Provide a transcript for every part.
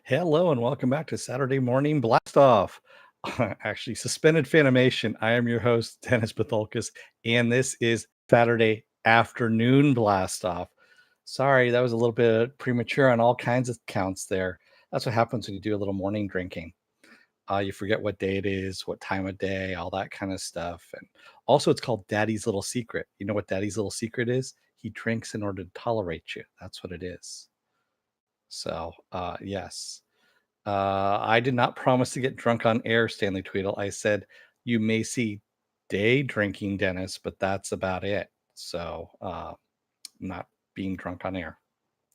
Hello and welcome back to Saturday Morning Blast Off. Actually, suspended Fanimation. I am your host, Dennis Patholkas, and this is Saturday Afternoon Blast Off. Sorry, that was a little bit premature on all kinds of counts there. That's what happens when you do a little morning drinking. You forget what day it is, what time of day, all that kind of stuff. And also, it's called Daddy's Little Secret. You know what Daddy's Little Secret is? He drinks in order to tolerate you. That's what it is. So, yes. I did not promise to get drunk on air, Stanley Tweedle. I said, you may see day drinking, Dennis, but that's about it. So, not being drunk on air.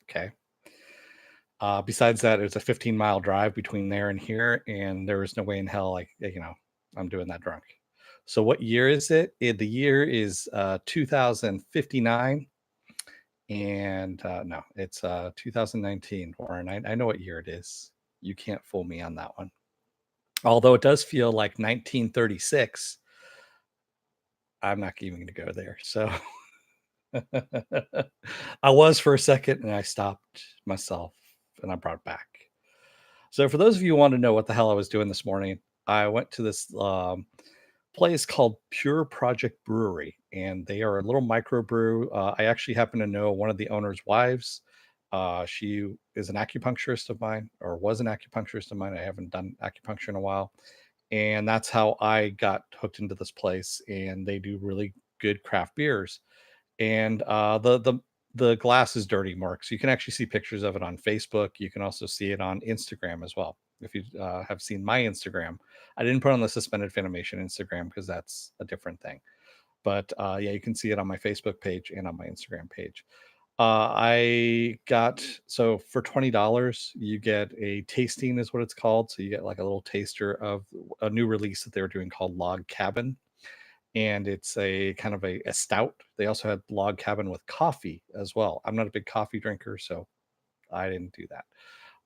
Okay. Besides that, it's a 15-mile drive between there and here, and there is no way in hell, I'm doing that drunk. So, what year is it? The year is 2059. And no, it's 2019, Warren. I know what year it is. You can't fool me on that one. Although it does feel like 1936. I'm not even going to go there. So I was for a second and I stopped myself and I brought it back. So for those of you who want to know what the hell I was doing this morning, I went to this place called Pure Project Brewery, and they are a little microbrew. I actually happen to know one of the owner's wives. She is an acupuncturist of mine, or was an acupuncturist of mine. I haven't done acupuncture in a while, and that's how I got hooked into this place. And they do really good craft beers. And the glass is dirty, Mark. So you can actually see pictures of it on Facebook. You can also see it on Instagram as well. If you have seen my Instagram, I didn't put on the suspended Fanimation Instagram because that's a different thing. But yeah, you can see it on my Facebook page and on my Instagram page. I got, so for $20, you get a tasting, is what it's called. So you get like a little taster of a new release that they're doing called Log Cabin. And it's a kind of a stout. They also had Log Cabin with coffee as well. I'm not a big coffee drinker, so I didn't do that.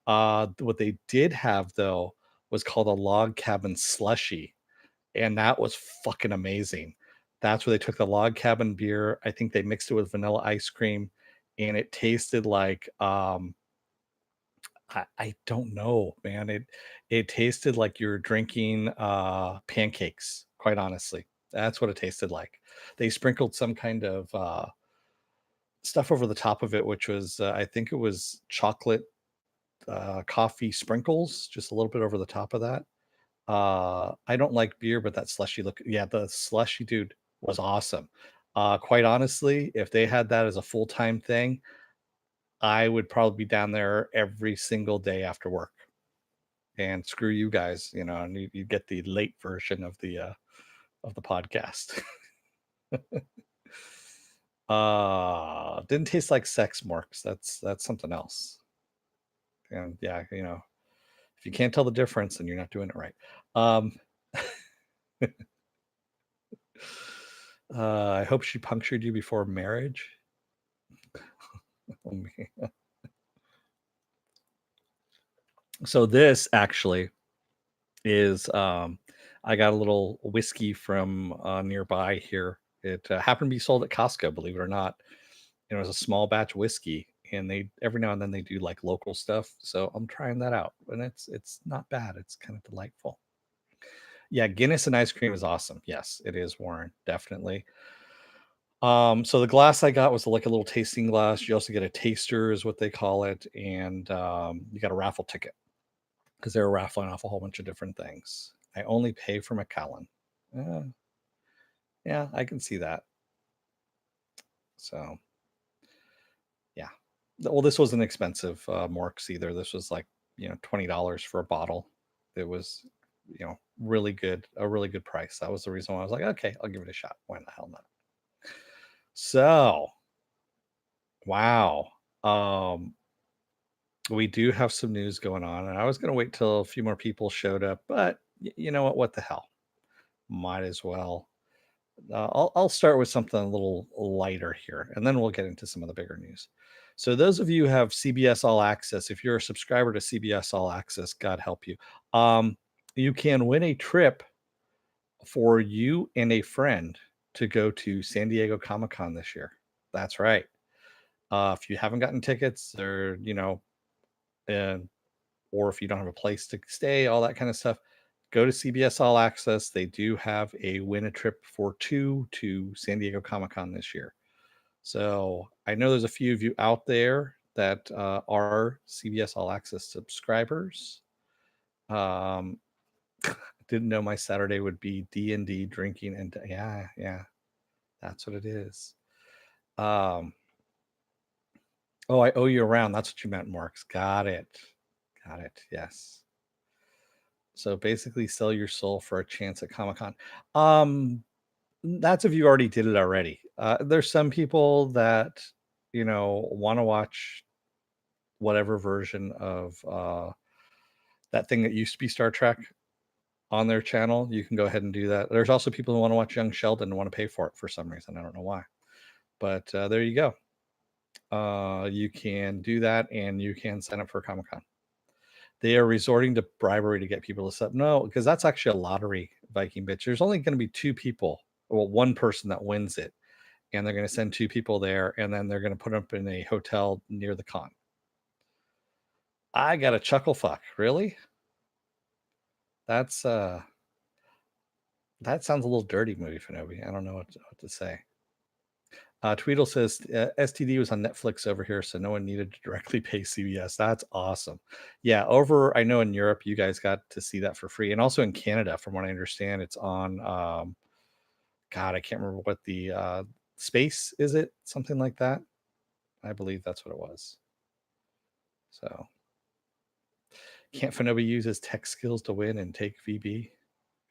What they did have though was called a Log Cabin slushy, and that was fucking amazing. That's where they took the Log Cabin beer. I think they mixed it with vanilla ice cream, and it tasted like I don't know, man. It tasted like you're drinking pancakes. Quite honestly, that's what it tasted like. They sprinkled some kind of stuff over the top of it, which was I think it was chocolate coffee sprinkles, just a little bit over the top of that. I don't like beer, but that slushy look, yeah, the slushy dude was awesome. Quite honestly, if they had that as a full-time thing, I would probably be down there every single day after work. And screw you guys, and you get the late version of the podcast. Didn't taste like sex, Marks. That's something else. And yeah, if you can't tell the difference, then you're not doing it right. I hope she punctured you before marriage. So this actually is I got a little whiskey from nearby here. It happened to be sold at Costco, believe it or not. It was a small batch whiskey, and they every now and then they do like local stuff. So I'm trying that out, and it's not bad. It's kind of delightful. Yeah, Guinness and ice cream is awesome. Yes, it is, Warren, definitely. So the glass I got was like a little tasting glass. You also get a taster, is what they call it, and you got a raffle ticket because they were raffling off a whole bunch of different things. I only pay for Macallan. Yeah, I can see that. So, yeah. Well, this wasn't expensive, Morks either. This was like $20 for a bottle. It was really good, a really good price. That was the reason why I was like, okay, I'll give it a shot. Why the hell not? So, wow. We do have some news going on, and I was going to wait till a few more people showed up, but you know what? What the hell? Might as well. I'll start with something a little lighter here, and then we'll get into some of the bigger news. So, those of you who have CBS All Access, if you're a subscriber to CBS All Access, God help you, you can win a trip for you and a friend to go to San Diego Comic-Con this year. That's right. If you haven't gotten tickets, or uh, or if you don't have a place to stay, all that kind of stuff, go to CBS All Access. They do have a win a trip for two to San Diego Comic Con this year. So I know there's a few of you out there that are CBS All Access subscribers. Didn't know my Saturday would be D&D drinking, and yeah, that's what it is. Oh, I owe you around. That's what you meant, Marks. Got it. Yes. So basically, sell your soul for a chance at Comic Con. That's if you already did it already. There's some people that want to watch whatever version of that thing that used to be Star Trek on their channel. You can go ahead and do that. There's also people who want to watch Young Sheldon and want to pay for it for some reason. I don't know why, but there you go. You can do that, and you can sign up for Comic-Con. They are resorting to bribery to get people to sub. No, because that's actually a lottery, Viking bitch. There's only going to be two people, well, one person that wins it, and they're going to send two people there, and then they're going to put them up in a hotel near the con. I got a chuckle fuck. Really? That's that sounds a little dirty, movie Fanobi. I don't know what to say. Tweedle says STD was on Netflix over here, so no one needed to directly pay CBS. That's awesome. Yeah, over I know in Europe you guys got to see that for free, and also in Canada, from what I understand, it's on. God, I can't remember what the Space is. It something like that. I believe that's what it was. So, can't Fanobi use his tech skills to win and take VB?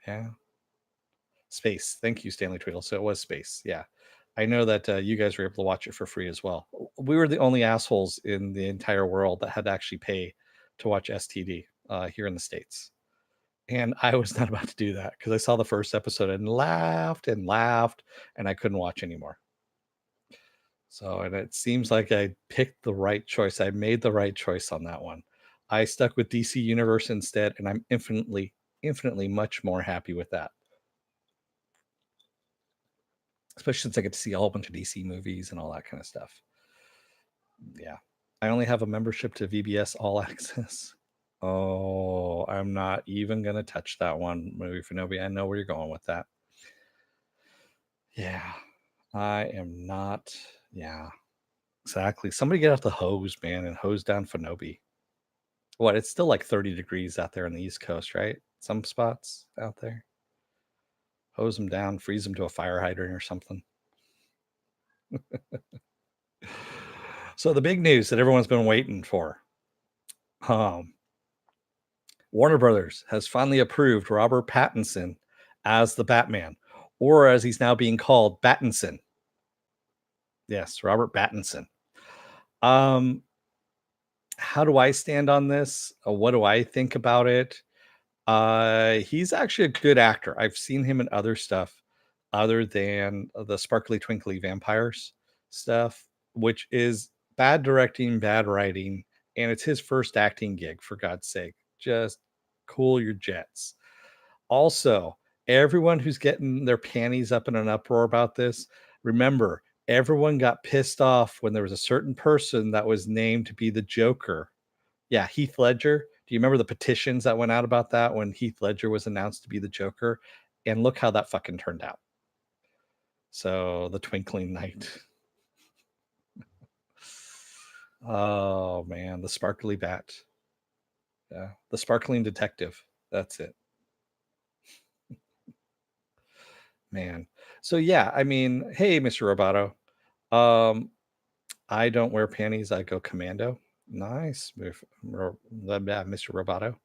Yeah. Space. Thank you, Stanley Tweedle. So it was Space. Yeah. I know that you guys were able to watch it for free as well. We were the only assholes in the entire world that had to actually pay to watch STD here in the States. And I was not about to do that because I saw the first episode and laughed, and I couldn't watch anymore. So, and it seems like I picked the right choice. I made the right choice on that one. I stuck with DC Universe instead, and I'm infinitely much more happy with that. Especially since I get to see a whole bunch of DC movies and all that kind of stuff. Yeah. I only have a membership to VBS All Access. Oh, I'm not even going to touch that one, movie Fanobi. I know where you're going with that. Yeah. I am not. Yeah. Exactly. Somebody get out the hose, man, and hose down Fanobi. What? It's still like 30 degrees out there on the East Coast, right? Some spots out there. Hose them down, freeze them to a fire hydrant or something. So the big news that everyone's been waiting for. Warner Brothers has finally approved Robert Pattinson as the Batman, or as he's now being called, Battinson. Yes, Robert Pattinson. How do I stand on this? What do I think about it? He's actually a good actor. I've seen him in other stuff other than the sparkly twinkly vampires stuff, which is bad directing, bad writing, and it's his first acting gig, for God's sake. Just cool your jets. Also, everyone who's getting their panties up in an uproar about this, remember, everyone got pissed off when there was a certain person that was named to be the Joker. Yeah, Heath Ledger. Do you remember the petitions that went out about that when Heath Ledger was announced to be the Joker? And look how that fucking turned out. So, the Twinkling Knight. Oh, man. The Sparkly Bat. Yeah. The Sparkling Detective. That's it. Man. So, yeah, I mean, hey, Mr. Roboto. I don't wear panties. I go commando. Nice, Mr. Roboto.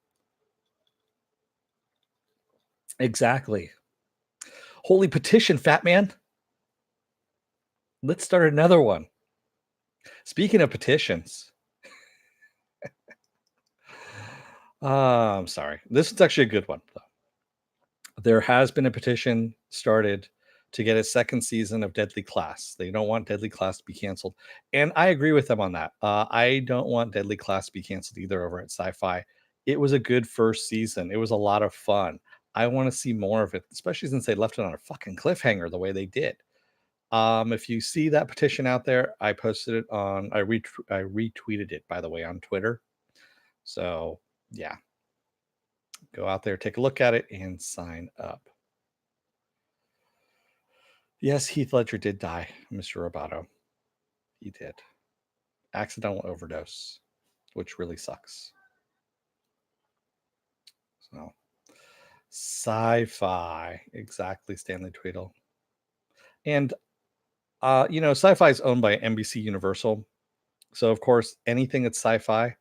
Exactly. Holy petition, fat man. Let's start another one. Speaking of petitions, I'm sorry. This is actually a good one, though. There has been a petition started to get a second season of Deadly Class. They don't want Deadly Class to be canceled. And I agree with them on that. I don't want Deadly Class to be canceled either over at Sci-Fi. It was a good first season. It was a lot of fun. I want to see more of it, especially since they left it on a fucking cliffhanger the way they did. If you see that petition out there, I posted it on, I retweeted it, by the way, on Twitter. So Yeah. Go out there, take a look at it, and sign up. Yes, Heath Ledger did die, Mr. Roboto. He did. Accidental overdose, which really sucks. So, sci-fi, exactly, Stanley Tweedle. And sci-fi is owned by NBC Universal, so of course, anything that's sci-fi,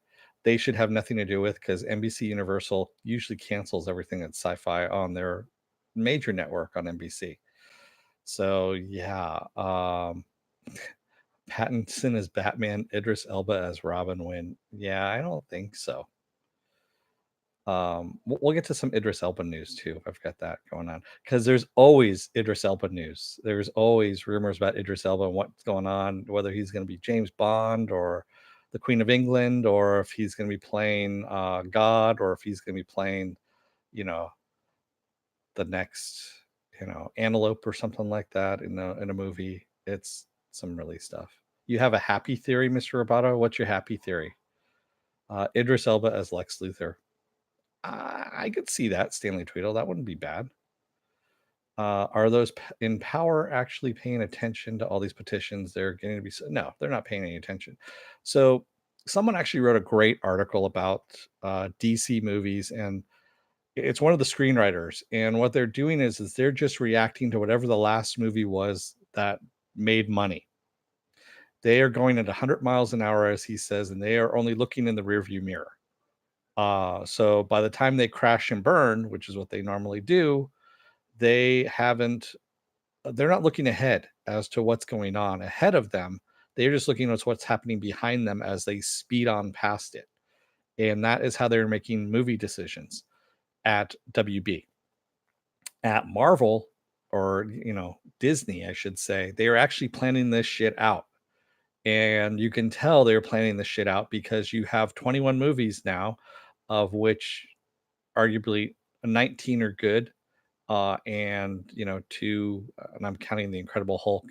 they should have nothing to do with because NBC Universal usually cancels everything that's sci-fi on their major network on NBC. So yeah, Pattinson as Batman, Idris Elba as Robin Wynn. Yeah, I don't think so. We'll get to some Idris Elba news too. I've got that going on because there's always Idris Elba news. There's always rumors about Idris Elba and what's going on, whether he's going to be James Bond or the Queen of England, or if he's going to be playing God, or if he's going to be playing, you know, the next, antelope or something like that in a movie. It's some really stuff. You have a happy theory, Mr. Roboto? What's your happy theory? Idris Elba as Lex Luthor. I could see that, Stanley Tweedle. That wouldn't be bad. Are those in power actually paying attention to all these petitions? They're getting to be no, they're not paying any attention. So someone actually wrote a great article about DC movies, and it's one of the screenwriters. And what they're doing is they're just reacting to whatever the last movie was that made money. They are going at 100 miles an hour, as he says, and they are only looking in the rearview mirror. So by the time they crash and burn, which is what they normally do, they haven't, they're not looking ahead as to what's going on ahead of them. They're just looking at what's happening behind them as they speed on past it. And that is how they're making movie decisions at WB. At Marvel, or, Disney, I should say, they are actually planning this shit out. And you can tell they're planning this shit out because you have 21 movies now, of which arguably 19 are good, and two, and I'm counting the Incredible Hulk.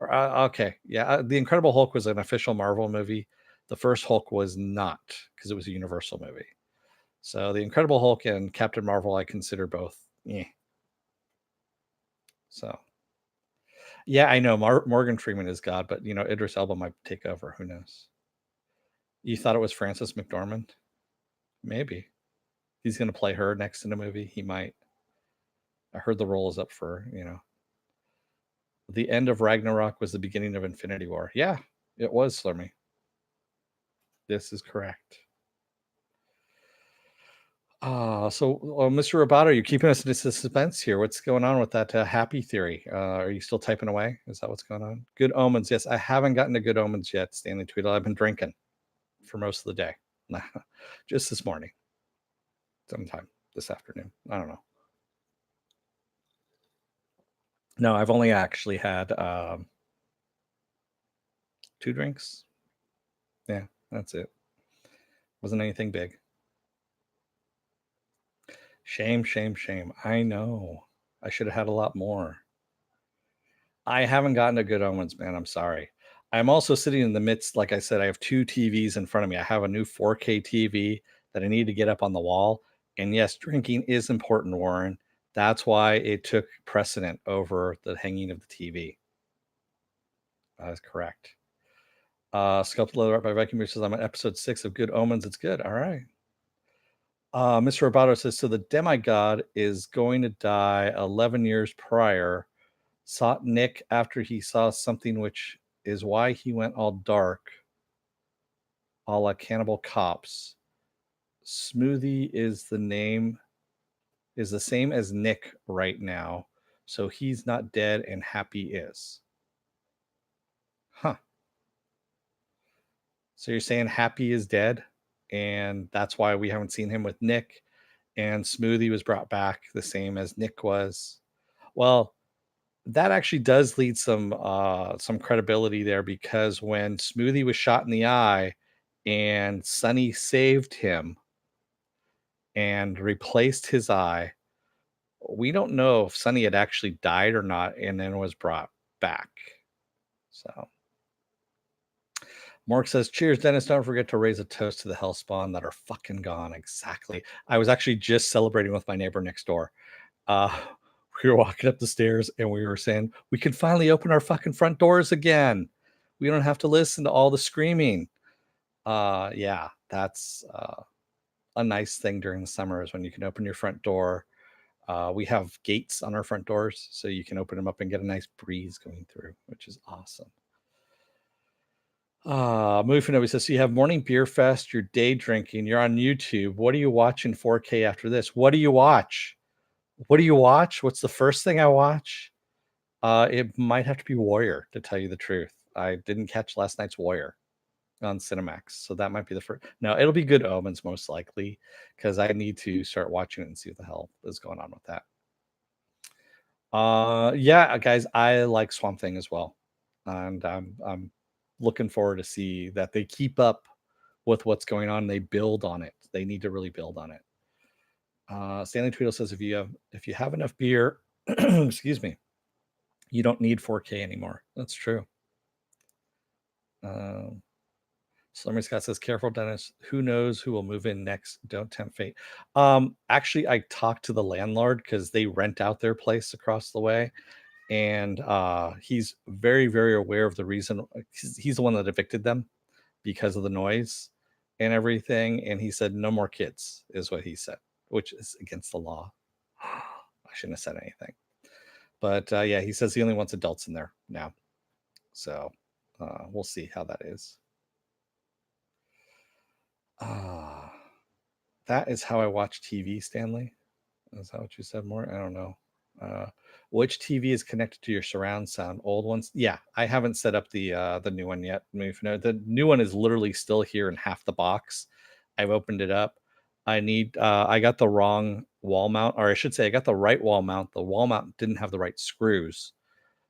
Or okay, yeah, the Incredible Hulk was an official Marvel movie. The first Hulk was not, because it was a Universal movie. So the Incredible Hulk and Captain Marvel, I consider both. Yeah. So yeah, I know Morgan Freeman is God, but Idris Elba might take over. Who knows? You thought it was Frances McDormand? Maybe he's going to play her next in a movie. He might. I heard the role is up for the end of Ragnarok was the beginning of Infinity War. Yeah, it was, Slurmy. This is correct. Mr. Roboto, you're keeping us in suspense here. What's going on with that happy theory? Are you still typing away? Is that what's going on? Good Omens. Yes, I haven't gotten to Good Omens yet, Stanley Tweedle. I've been drinking for most of the day. Just this morning. Sometime this afternoon. I don't know. No, I've only actually had 2 drinks. Yeah, that's it. Wasn't anything big. Shame, shame, shame. I know. I should have had a lot more. I haven't gotten to Good Omens, man. I'm sorry. I'm also sitting in the midst, like I said, I have 2 TVs in front of me. I have a new 4K TV that I need to get up on the wall. And yes, drinking is important, Warren. That's why it took precedent over the hanging of the TV. That is correct. Sculpted Leather Art by Viking Beer says, I'm on episode 6 of Good Omens. It's good. All right. Mr. Roboto says, so the demigod is going to die 11 years prior. Sought Nick after he saw something, which is why he went all dark, a la Cannibal Cops. Smoothie is the same as Nick right now, so he's not dead and Happy is. Huh. So you're saying Happy is dead, and that's why we haven't seen him with Nick, and Smoothie was brought back the same as Nick was. Well, that actually does lead some credibility there, because when Smoothie was shot in the eye and Sonny saved him and replaced his eye, we don't know if Sonny had actually died or not and then was brought back. So Mark says, cheers, Dennis. Don't forget to raise a toast to the hellspawn that are fucking gone. Exactly. I was actually just celebrating with my neighbor next door. Uh, we were walking up the stairs and we were saying, we can finally open our fucking front doors again. We don't have to listen to all the screaming. Yeah, that's a nice thing during the summer is when you can open your front door. We have gates on our front doors, so you can open them up and get a nice breeze going through, which is awesome. Movie Novi says, so you have morning beer fest, you're day drinking, you're on YouTube. What do you watch in 4K after this? What do you watch? What do you watch? What's the first thing I watch? It might have to be Warrior, to tell you the truth. I didn't catch last night's Warrior on Cinemax, so that might be the first. No, it'll be Good Omens most likely, because I need to start watching it and see what the hell is going on with that. Yeah, guys, I like Swamp Thing as well, and I'm looking forward to see that they keep up with what's going on. They build on it. They need to really build on it. Stanley Tweedle says, if you have enough beer, excuse me, you don't need 4K anymore. That's true. Slumber Scott says, careful, Dennis. Who knows who will move in next? Don't tempt fate. Actually, I talked to the landlord because they rent out their place across the way. And he's very, very aware of the reason. He's the one that evicted them because of the noise and everything. And he said, no more kids, is what he said, which is against the law. I shouldn't have said anything. But yeah, he says he only wants adults in there now. So we'll see how that is. That is how I watch TV, Stanley. Is that what you said more? I don't know. Which TV is connected to your surround sound? Old ones? Yeah, I haven't set up the new one yet. The new one is literally still here in half the box. I've opened it up. I got the wrong wall mount, or I should say I got the right wall mount. The wall mount didn't have the right screws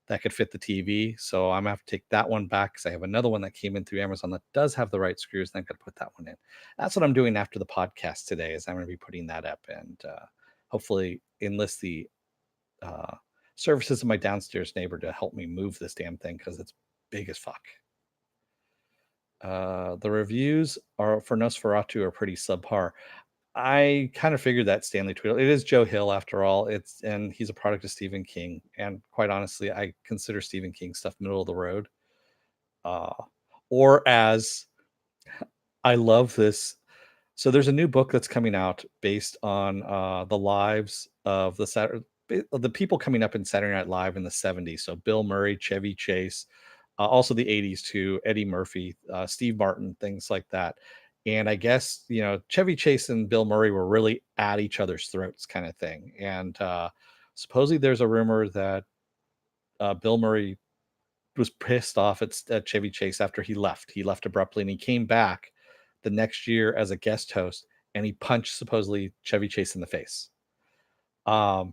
that could fit the TV. So I'm gonna have to take that one back because I have another one that came in through Amazon that does have the right screws, and I've got to put that one in. That's what I'm doing after the podcast today, is I'm going to be putting that up and hopefully enlist the services of my downstairs neighbor to help me move this damn thing because it's big as fuck. The reviews are for Nosferatu are pretty subpar. I kind of figured that, Stanley Tweedle. It is Joe Hill after all. And he's a product of Stephen King. And quite honestly, I consider Stephen King stuff middle of the road. Or as I love this. So there's a new book that's coming out based on the lives of the people coming up in Saturday Night Live in the 70s. So Bill Murray, Chevy Chase, also the 80s too, Eddie Murphy, Steve Martin, things like that. And I guess, Chevy Chase and Bill Murray were really at each other's throats kind of thing. And supposedly there's a rumor that Bill Murray was pissed off at Chevy Chase after he left. He left abruptly and he came back the next year as a guest host and he punched supposedly Chevy Chase in the face. But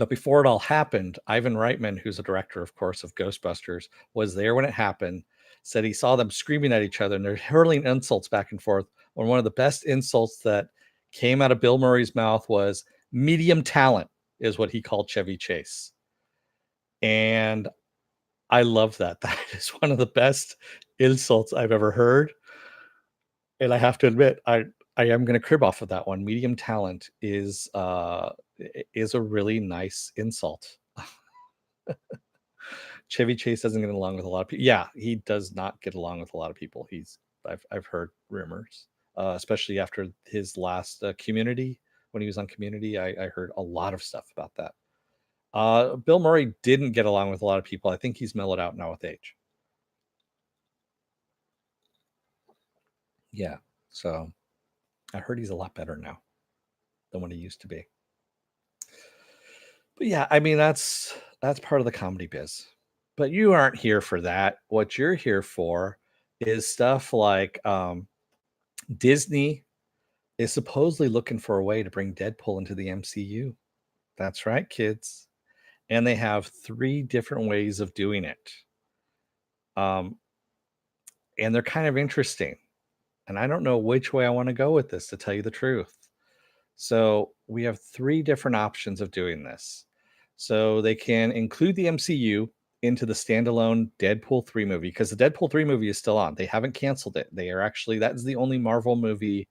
before it all happened, Ivan Reitman, who's a director, of course, of Ghostbusters, was there when it happened, said he saw them screaming at each other and they're hurling insults back and forth. And one of the best insults that came out of Bill Murray's mouth was medium talent, is what he called Chevy Chase. And I love that. That is one of the best insults I've ever heard. And I have to admit, I am going to crib off of that one. Medium talent is a really nice insult. Chevy Chase doesn't get along with a lot of people. Yeah, he does not get along with a lot of people. I've heard rumors, especially after his last Community, when he was on Community. I heard a lot of stuff about that. Bill Murray didn't get along with a lot of people. I think he's mellowed out now with age. Yeah, so I heard he's a lot better now than what he used to be. But yeah, I mean that's part of the comedy biz. But you aren't here for that. What you're here for is stuff like Disney is supposedly looking for a way to bring Deadpool into the MCU. That's right, kids. And they have 3 different ways of doing it. And they're kind of interesting. And I don't know which way I want to go with this, to tell you the truth. So we have 3 different options of doing this. So they can include the MCU into the standalone Deadpool 3 movie, because the Deadpool 3 movie is still on. They haven't canceled it. They are actually, that is the only Marvel movie,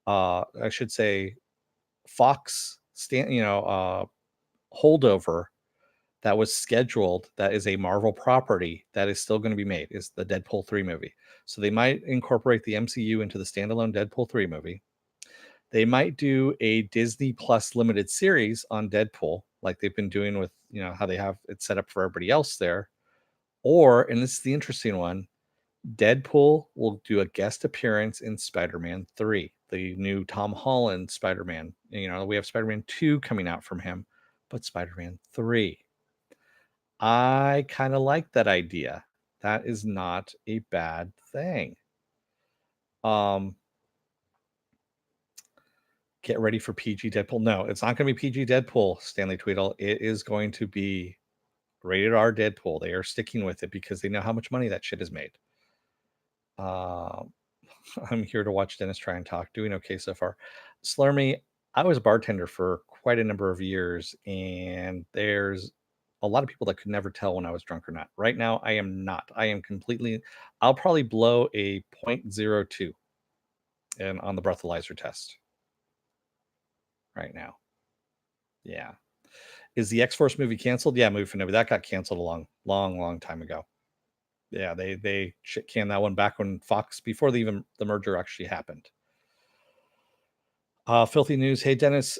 I should say, Fox holdover that was scheduled, that is a Marvel property that is still going to be made, is the Deadpool 3 movie. So they might incorporate the MCU into the standalone Deadpool 3 movie. They might do a Disney Plus limited series on Deadpool, like they've been doing with, how they have it set up for everybody else there. Or, and this is the interesting one, Deadpool will do a guest appearance in Spider-Man 3, the new Tom Holland Spider-Man. We have Spider-Man 2 coming out from him, but Spider-Man 3. I kind of like that idea. That is not a bad thing. Get ready for PG Deadpool. No, it's not going to be PG Deadpool, Stanley Tweedle. It is going to be rated R Deadpool. They are sticking with it because they know how much money that shit has made. I'm here to watch Dennis try and talk. Doing okay so far. Slurmy, I was a bartender for quite a number of years, and there's a lot of people that could never tell when I was drunk or not. Right now, I am not. I am completely, I'll probably blow a 0.02 and on the breathalyzer test right now. Yeah. Is the X-Force movie canceled? Yeah, movie for nobody. That got canceled a long time ago. Yeah, they shit canned that one back when Fox, before the merger actually happened. Filthy News. Hey, Dennis,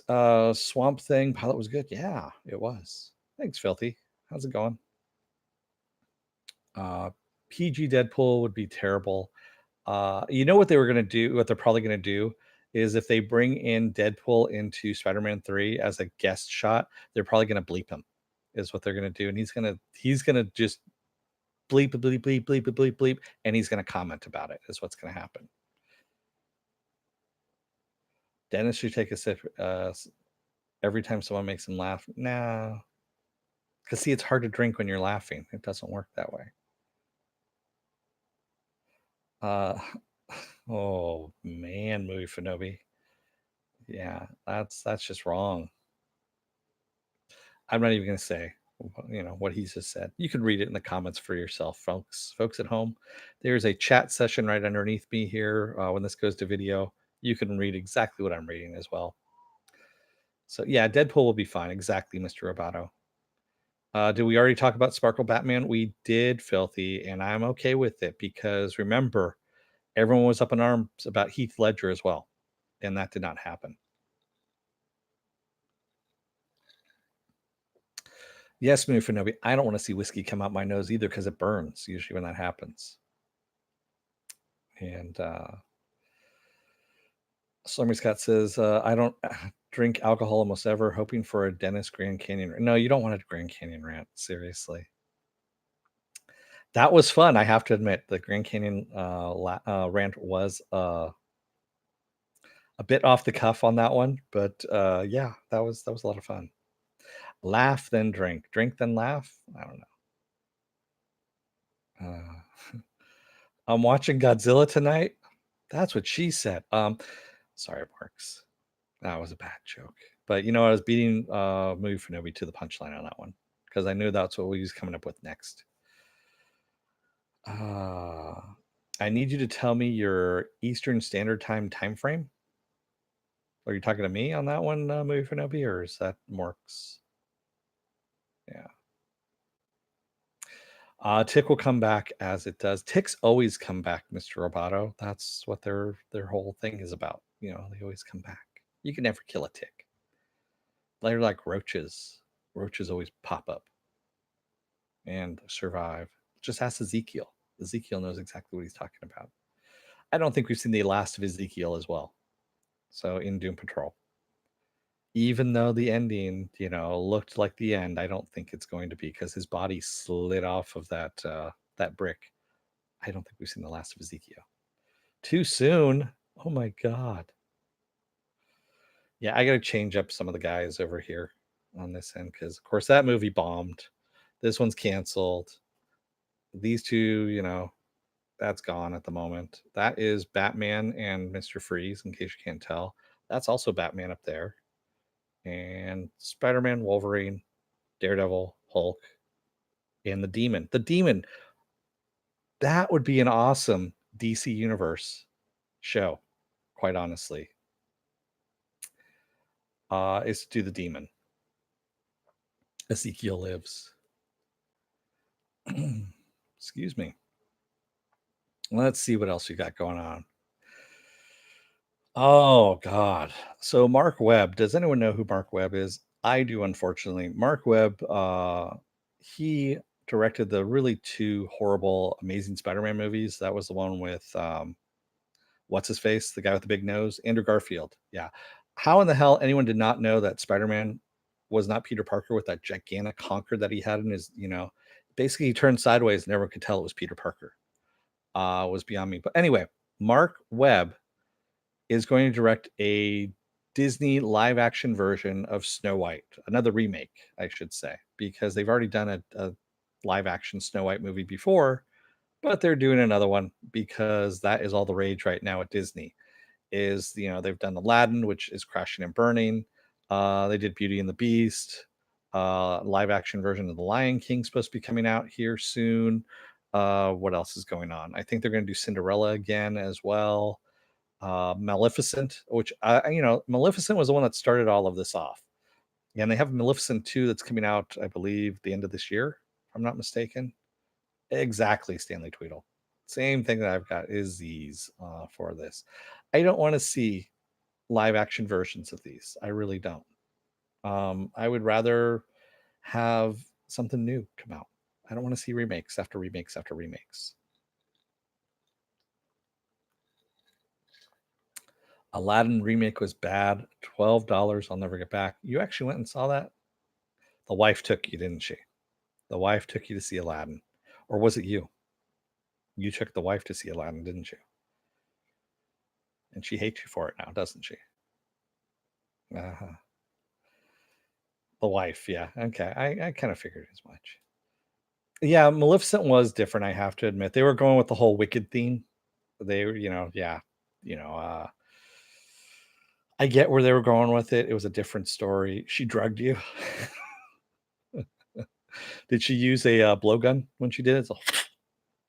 Swamp Thing pilot was good. Yeah, it was. Thanks, Filthy. How's it going? PG Deadpool would be terrible. You know what they were going to do, what they're probably going to do is if they bring in Deadpool into Spider-Man 3 as a guest shot, they're probably going to bleep him, is what they're going to do. And he's going to just bleep, bleep, bleep, bleep, bleep, bleep, and he's going to comment about it, is what's going to happen. Dennis should take a sip every time someone makes him laugh. No. Because, see, it's hard to drink when you're laughing. It doesn't work that way. Oh, man, Movie Fanobi. Yeah, that's just wrong. I'm not even going to say, what he's just said. You can read it in the comments for yourself, folks at home. There's a chat session right underneath me here. When this goes to video, you can read exactly what I'm reading as well. So yeah, Deadpool will be fine. Exactly, Mr. Roboto. Did we already talk about Sparkle Batman? We did, Filthy, and I'm okay with it because remember, everyone was up in arms about Heath Ledger as well, and that did not happen. Yes, Mufinobi, I don't want to see whiskey come out my nose either because it burns usually when that happens. And Slummy Scott says, I don't drink alcohol almost ever, hoping for a Dennis Grand Canyon rant. No, you don't want a Grand Canyon rant, seriously. That was fun, I have to admit. The Grand Canyon rant was a bit off the cuff on that one, but yeah, that was a lot of fun. Laugh, then drink. Drink, then laugh? I don't know. I'm watching Godzilla tonight. That's what she said. Sorry, Marks. That was a bad joke. But I was beating Movie Fanobi to the punchline on that one because I knew that's what we was coming up with next. I need you to tell me your Eastern Standard Time frame. Are you talking to me on that one, Movie Fanobi, or is that Marks? Yeah. Tick will come back as it does. Ticks always come back, Mr. Roboto. That's what their whole thing is about. They always come back. You can never kill a tick. They're like roaches. Roaches always pop up and survive. Just ask Ezekiel. Ezekiel knows exactly what he's talking about. I don't think we've seen the last of Ezekiel as well. So in Doom Patrol, even though the ending, looked like the end, I don't think it's going to be because his body slid off of that brick. I don't think we've seen the last of Ezekiel. Too soon. Oh my God. Yeah, I got to change up some of the guys over here on this end because, of course, that movie bombed. This one's canceled. These two, that's gone at the moment. That is Batman and Mr. Freeze, in case you can't tell. That's also Batman up there. And Spider-Man, Wolverine, Daredevil, Hulk, and the Demon. The Demon, that would be an awesome DC Universe show, quite honestly. Is to do the Demon. Ezekiel Lives. Excuse me. Let's see what else you got going on. Oh God. So Mark Webb. Does anyone know who Mark Webb is? I do, unfortunately. Mark Webb, he directed the really two horrible Amazing Spider-Man movies. That was the one with what's his face, the guy with the big nose, Andrew Garfield. Yeah. How in the hell anyone did not know that Spider-Man was not Peter Parker with that gigantic honker that he had in his, basically he turned sideways and everyone could tell it was Peter Parker. Was beyond me. But anyway, Mark Webb is going to direct a Disney live action version of Snow White, another remake, I should say, because they've already done a live action Snow White movie before, but they're doing another one because that is all the rage right now at Disney. Is they've done Aladdin, which is crashing and burning. They did Beauty and the Beast. Live action version of The Lion King supposed to be coming out here soon. What else is going on? I think they're going to do Cinderella again as well. Maleficent, which Maleficent was the one that started all of this off. And they have Maleficent 2 that's coming out, I believe, the end of this year, if I'm not mistaken. Exactly, Stanley Tweedle. Same thing that I've got is these for this. I don't want to see live action versions of these. I really don't. I would rather have something new come out. I don't want to see remakes after remakes after remakes. Aladdin remake was bad. $12. I'll never get back. You actually went and saw that? The wife took you, didn't she? The wife took you to see Aladdin. Or was it you? You took the wife to see Aladdin, didn't you? And she hates you for it now, doesn't she? Uh-huh. The wife, yeah. Okay. I kind of figured as much. Yeah, Maleficent was different, I have to admit. They were going with the whole wicked theme. They were, yeah, I get where they were going with it. It was a different story. She drugged you. Did she use a blowgun when she did it? So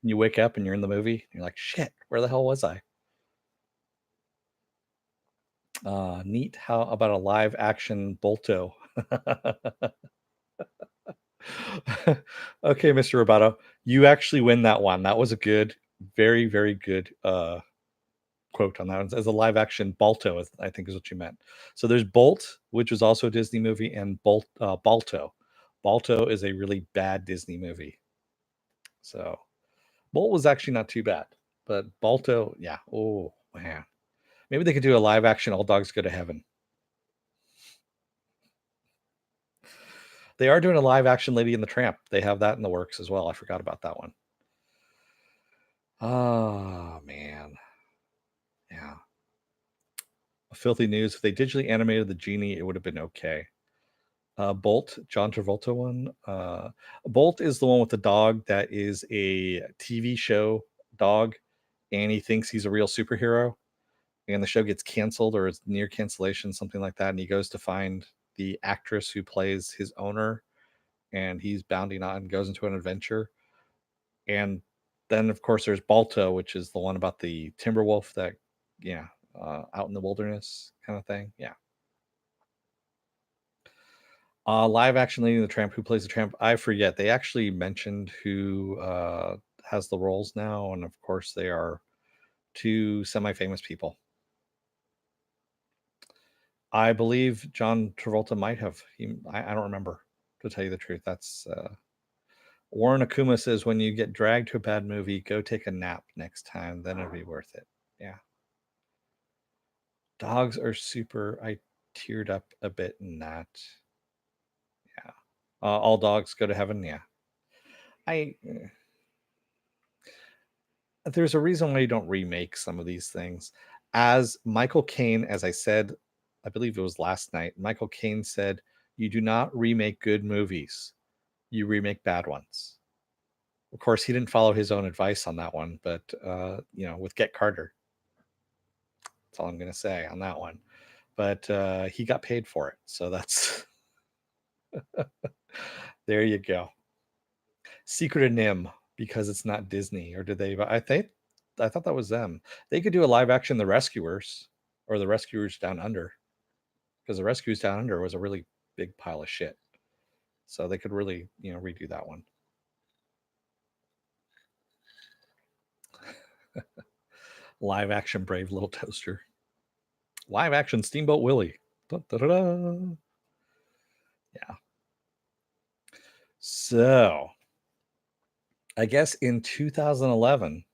you wake up and you're in the movie. And you're like, shit, where the hell was I? Neat. How about a live action Bolto? Okay, Mr. Roboto, you actually win that one. That was a good, very, very good quote on that one. As a live action Balto, I think is what you meant. So there's Bolt, which was also a Disney movie, and Balto. Balto is a really bad Disney movie. So Bolt was actually not too bad, but Balto, yeah. Oh man, maybe they could do a live action All Dogs Go to Heaven. They are doing a live action Lady and the Tramp. They have that in the works as well. I forgot about that one. Oh man, yeah. Filthy news. If they digitally animated the genie, it would have been okay. Bolt, John Travolta one. Bolt is the one with the dog that is a TV show dog, and he thinks he's a real superhero, and the show gets canceled or is near cancellation, something like that. And he goes to find the actress who plays his owner, and he's bounding on, goes into an adventure. And then, of course, there's Balto, which is the one about the timber wolf that, yeah, out in the wilderness kind of thing. Yeah. Live action Lady and the Tramp. Who plays the tramp? I forget. They actually mentioned who has the roles now, and of course, they are two semi-famous people. I believe John Travolta might have. I don't remember, to tell you the truth. That's Warren Akuma says, when you get dragged to a bad movie, go take a nap next time. Then it'll be worth it. Yeah. Dogs are super. I teared up a bit in that. Yeah. All dogs go to heaven. Yeah. There's a reason why you don't remake some of these things. As Michael Caine, as I said, I believe it was last night, Michael Caine said, you do not remake good movies. You remake bad ones. Of course, he didn't follow his own advice on that one, but with Get Carter, that's all I'm going to say on that one. But he got paid for it, so that's there you go. Secret of Nim, because it's not Disney, or did they? But I thought that was them. They could do a live action The Rescuers or The Rescuers Down Under, because The Rescuers Down Under was a really big pile of shit. So they could really, redo that one. Live action Brave Little Toaster. Live action Steamboat Willie. Da, da, da, da. Yeah. So I guess in 2011,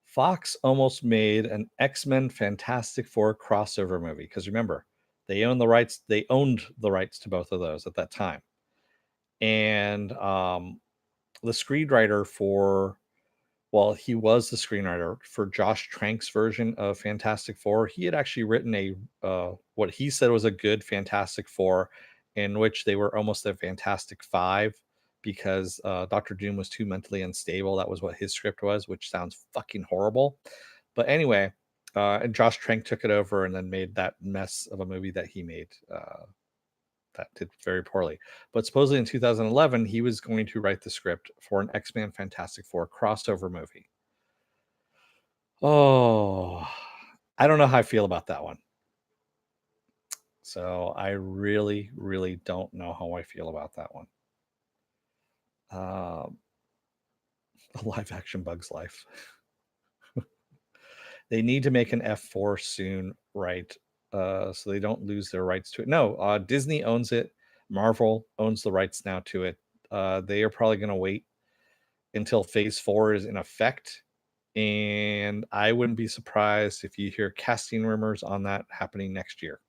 Fox almost made an X-Men Fantastic Four crossover movie, because remember, they owned the rights. They owned the rights to both of those at that time, and the screenwriter for, well, he was the screenwriter for Josh Trank's version of Fantastic Four. He had actually written what he said was a good Fantastic Four, in which they were almost a Fantastic Five, because Doctor Doom was too mentally unstable. That was what his script was, which sounds fucking horrible. But anyway, and Josh Trank took it over and then made that mess of a movie that he made. That did very poorly. But supposedly in 2011, he was going to write the script for an X-Men Fantastic Four crossover movie. Oh, I don't know how I feel about that one. So I really, really don't know how I feel about that one. A live action Bug's Life. They need to make an F4 soon, right? So they don't lose their rights to it. No, Disney owns it. Marvel owns the rights now to it. They are probably going to wait until Phase 4 is in effect. And I wouldn't be surprised if you hear casting rumors on that happening next year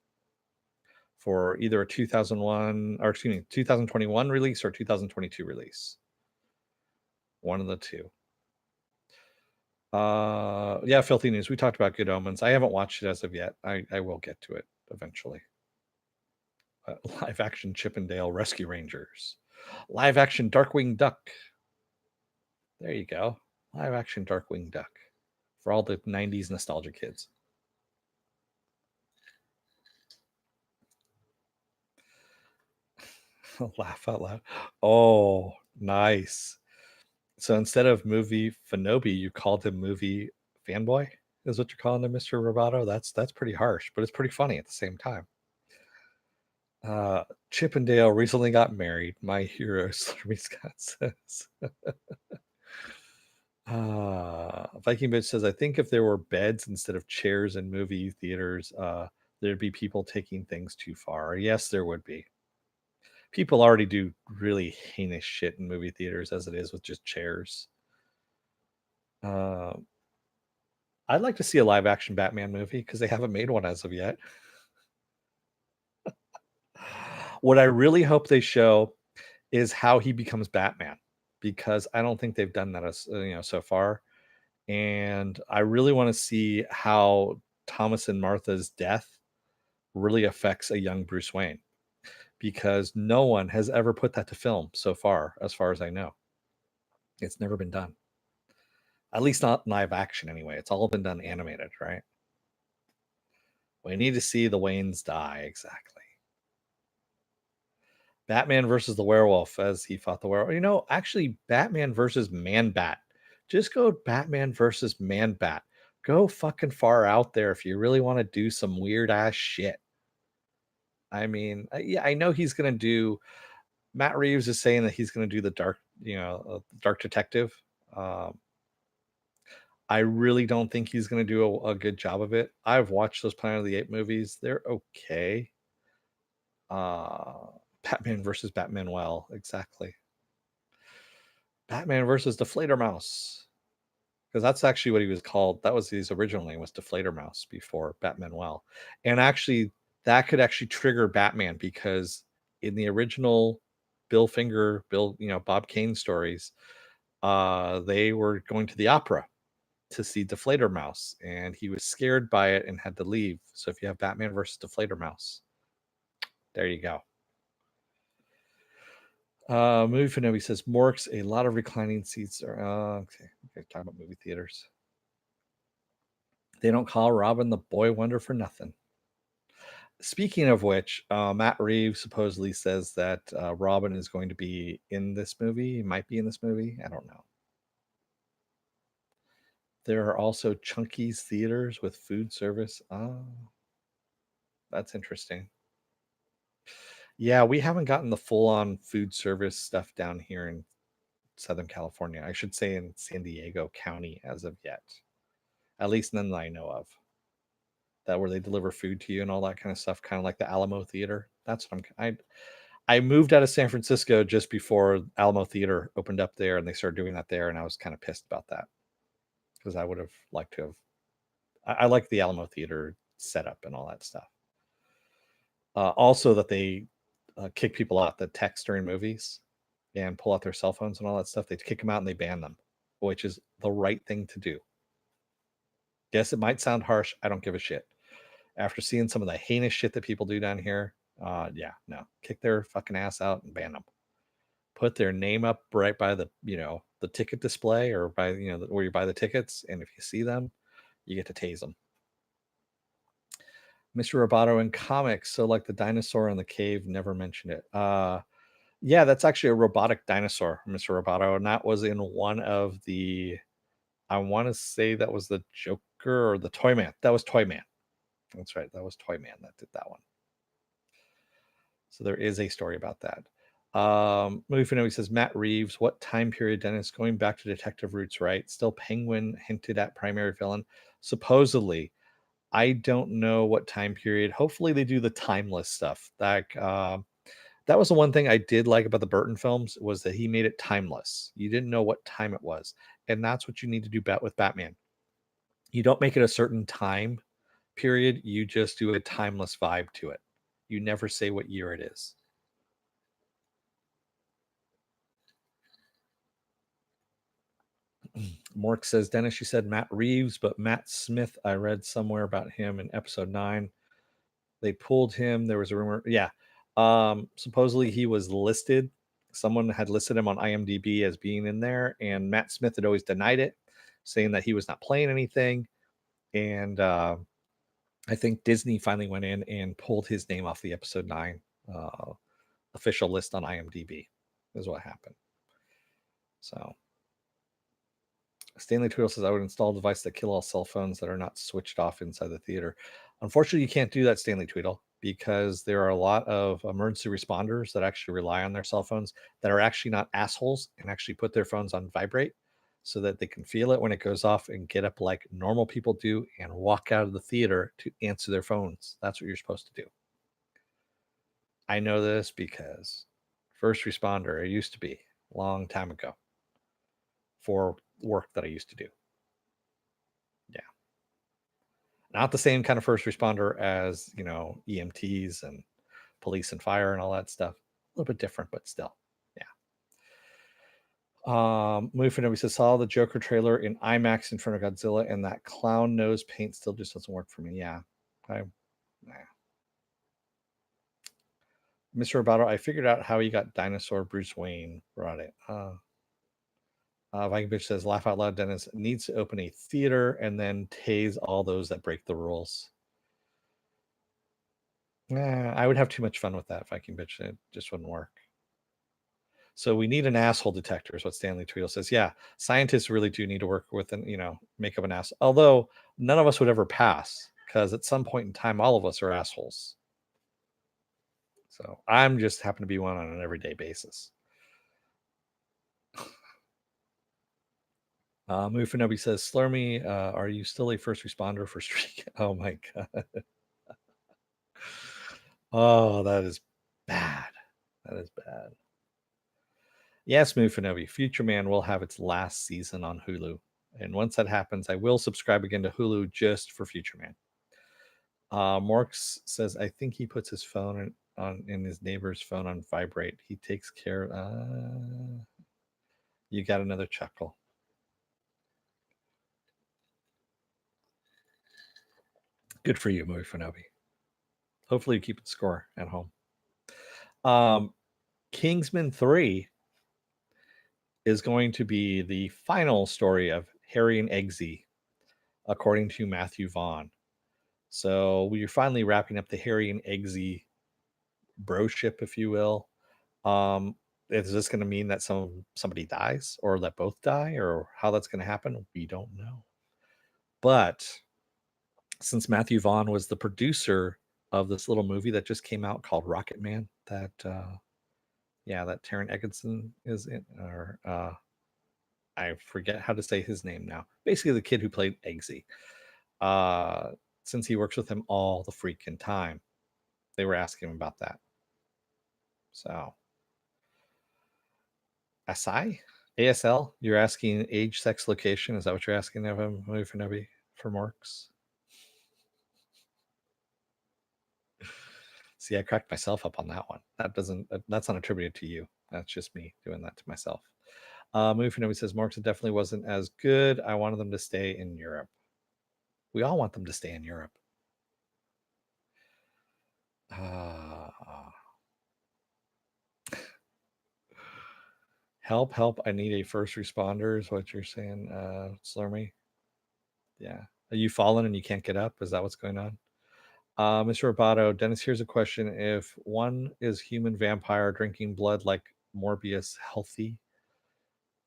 for either a 2021 release or 2022 release. One of the two. Yeah, Filthy News. We talked about Good Omens. I haven't watched it as of yet. I will get to it eventually. Live action Chip and Dale Rescue Rangers. Live action Darkwing Duck. There you go. Live action Darkwing Duck for all the 90s nostalgia kids. Laugh out loud. Oh, nice. So instead of movie Fanobi, you called him movie fanboy? Is what you're calling him, Mr. Roboto? That's pretty harsh, but it's pretty funny at the same time. Chip and Dale recently got married. My hero, Slurpee Scott says. Viking Bitch says, I think if there were beds instead of chairs in movie theaters, there'd be people taking things too far. Yes, there would be. People already do really heinous shit in movie theaters as it is with just chairs. I'd like to see a live action Batman movie because they haven't made one as of yet. What I really hope they show is how he becomes Batman, because I don't think they've done that as so far. And I really want to see how Thomas and Martha's death really affects a young Bruce Wayne, because no one has ever put that to film so far as I know. It's never been done. At least not live action anyway. It's all been done animated, right? We need to see the Waynes die, exactly. Batman versus the werewolf, as he fought the werewolf. Actually, Batman versus Man-Bat. Just go Batman versus Man-Bat. Go fucking far out there if you really want to do some weird ass shit. I mean, yeah, I know he's gonna do. Matt Reeves is saying that he's gonna do the Dark Detective. I really don't think he's gonna do a good job of it. I've watched those Planet of the Apes movies; they're okay. Batman versus Batman. Well, exactly. Batman versus Deflator Mouse, because that's actually what he was called. That was his original name, was Deflator Mouse before Batman. Well, and actually, that could actually trigger Batman, because in the original Bob Kane stories, they were going to the opera to see Deflator Mouse, and he was scared by it and had to leave. So if you have Batman versus Deflator Mouse, there you go. Movie Fanobi says Morks, a lot of reclining seats are okay. Talking about movie theaters. They don't call Robin the boy wonder for nothing. Speaking of which, Matt Reeves supposedly says that Robin is going to be in this movie. He might be in this movie. I don't know. There are also Chunky's theaters with food service. Oh, that's interesting. Yeah, we haven't gotten the full-on food service stuff down here in Southern California. I should say in San Diego County as of yet. At least none that I know of. That where they deliver food to you and all that kind of stuff, kind of like the Alamo Theater. That's what I moved out of San Francisco just before Alamo Theater opened up there, and they started doing that there, and I was kind of pissed about that because I would have liked to have. I like the Alamo Theater setup and all that stuff. Also, that they kick people out that text during movies and pull out their cell phones and all that stuff. They kick them out and they ban them, which is the right thing to do. Yes, it might sound harsh. I don't give a shit. After seeing some of the heinous shit that people do down here, yeah, no, kick their fucking ass out and ban them. Put their name up right by the the ticket display or by where you buy the tickets, and if you see them, you get to tase them. Mr. Roboto in comics, so like the dinosaur in the cave, never mentioned it. Yeah, that's actually a robotic dinosaur, Mr. Roboto, and that was in one of the. I want to say that was the Joker or the Toyman. That was Toyman. That's right. That was Toyman that did that one. So there is a story about that. Movie Finale says Matt Reeves, what time period, Dennis? Going back to detective roots, right? Still Penguin hinted at primary villain. Supposedly, I don't know what time period. Hopefully, they do the timeless stuff. That was the one thing I did like about the Burton films was that he made it timeless. You didn't know what time it was, and that's what you need to do with Batman. You don't make it a certain time period. You just do a timeless vibe to it. You never say what year it is. Mork says, Dennis, you said Matt Reeves, but Matt Smith, I read somewhere about him in episode 9. They pulled him. There was a rumor. Yeah. Supposedly he was listed. Someone had listed him on IMDb as being in there, and Matt Smith had always denied it, saying that he was not playing anything. And I think Disney finally went in and pulled his name off the episode 9 official list on IMDb, is what happened. So Stanley Tweedle says, I would install a device that kill all cell phones that are not switched off inside the theater. Unfortunately, you can't do that, Stanley Tweedle, because there are a lot of emergency responders that actually rely on their cell phones that are actually not assholes and actually put their phones on vibrate so that they can feel it when it goes off and get up like normal people do and walk out of the theater to answer their phones. That's what you're supposed to do. I know this because first responder, I used to be a long time ago for work that I used to do. Yeah. Not the same kind of first responder as, EMTs and police and fire and all that stuff. A little bit different, but still. Yeah. Movie says, saw the Joker trailer in IMAX in front of Godzilla, and that clown nose paint still just doesn't work for me. Yeah. Mr. Roboto, I figured out how he got dinosaur Bruce Wayne brought it. Viking Bitch says, laugh out loud, Dennis needs to open a theater and then tase all those that break the rules. I would have too much fun with that, Viking Bitch. It just wouldn't work. So we need an asshole detector, is what Stanley Tweedle says. Yeah, scientists really do need to work with make up an ass. Although none of us would ever pass, because at some point in time, all of us are assholes. So I'm just happen to be one on an everyday basis. Mufinobi says, Slurmy, are you still a first responder for streak? Oh my god. Oh, that is bad. That is bad. Yes, Mufinobi, Future Man will have its last season on Hulu. And once that happens, I will subscribe again to Hulu just for Future Man. Morks says, I think he puts his phone in his neighbor's phone on vibrate. He takes care. You got another chuckle. Good for you, Movie Fanobi. Hopefully you keep the score at home. Kingsman 3 is going to be the final story of Harry and Eggsy, according to Matthew Vaughn. So we're finally wrapping up the Harry and Eggsy broship, if you will. Um, is this going to mean that somebody dies, or that both die, or how that's going to happen? We don't know. But since Matthew Vaughn was the producer of this little movie that just came out called Rocket Man, that that Taron Egerton is in, or I forget how to say his name now. Basically, the kid who played Eggsy. Uh, since he works with him all the freaking time, they were asking him about that. So, SI? ASL? You're asking age, sex, location? Is that what you're asking of him, for Morks? See, I cracked myself up on that one. That's not attributed to you. That's just me doing that to myself. Movie for Nobody says Morks definitely wasn't as good. I wanted them to stay in Europe. We all want them to stay in Europe. Help. I need a first responder is what you're saying, Slurmy. Yeah. Are you fallen and you can't get up? Is that what's going on? Mr. Roboto, Dennis, here's a question. If one is human vampire drinking blood like Morbius healthy?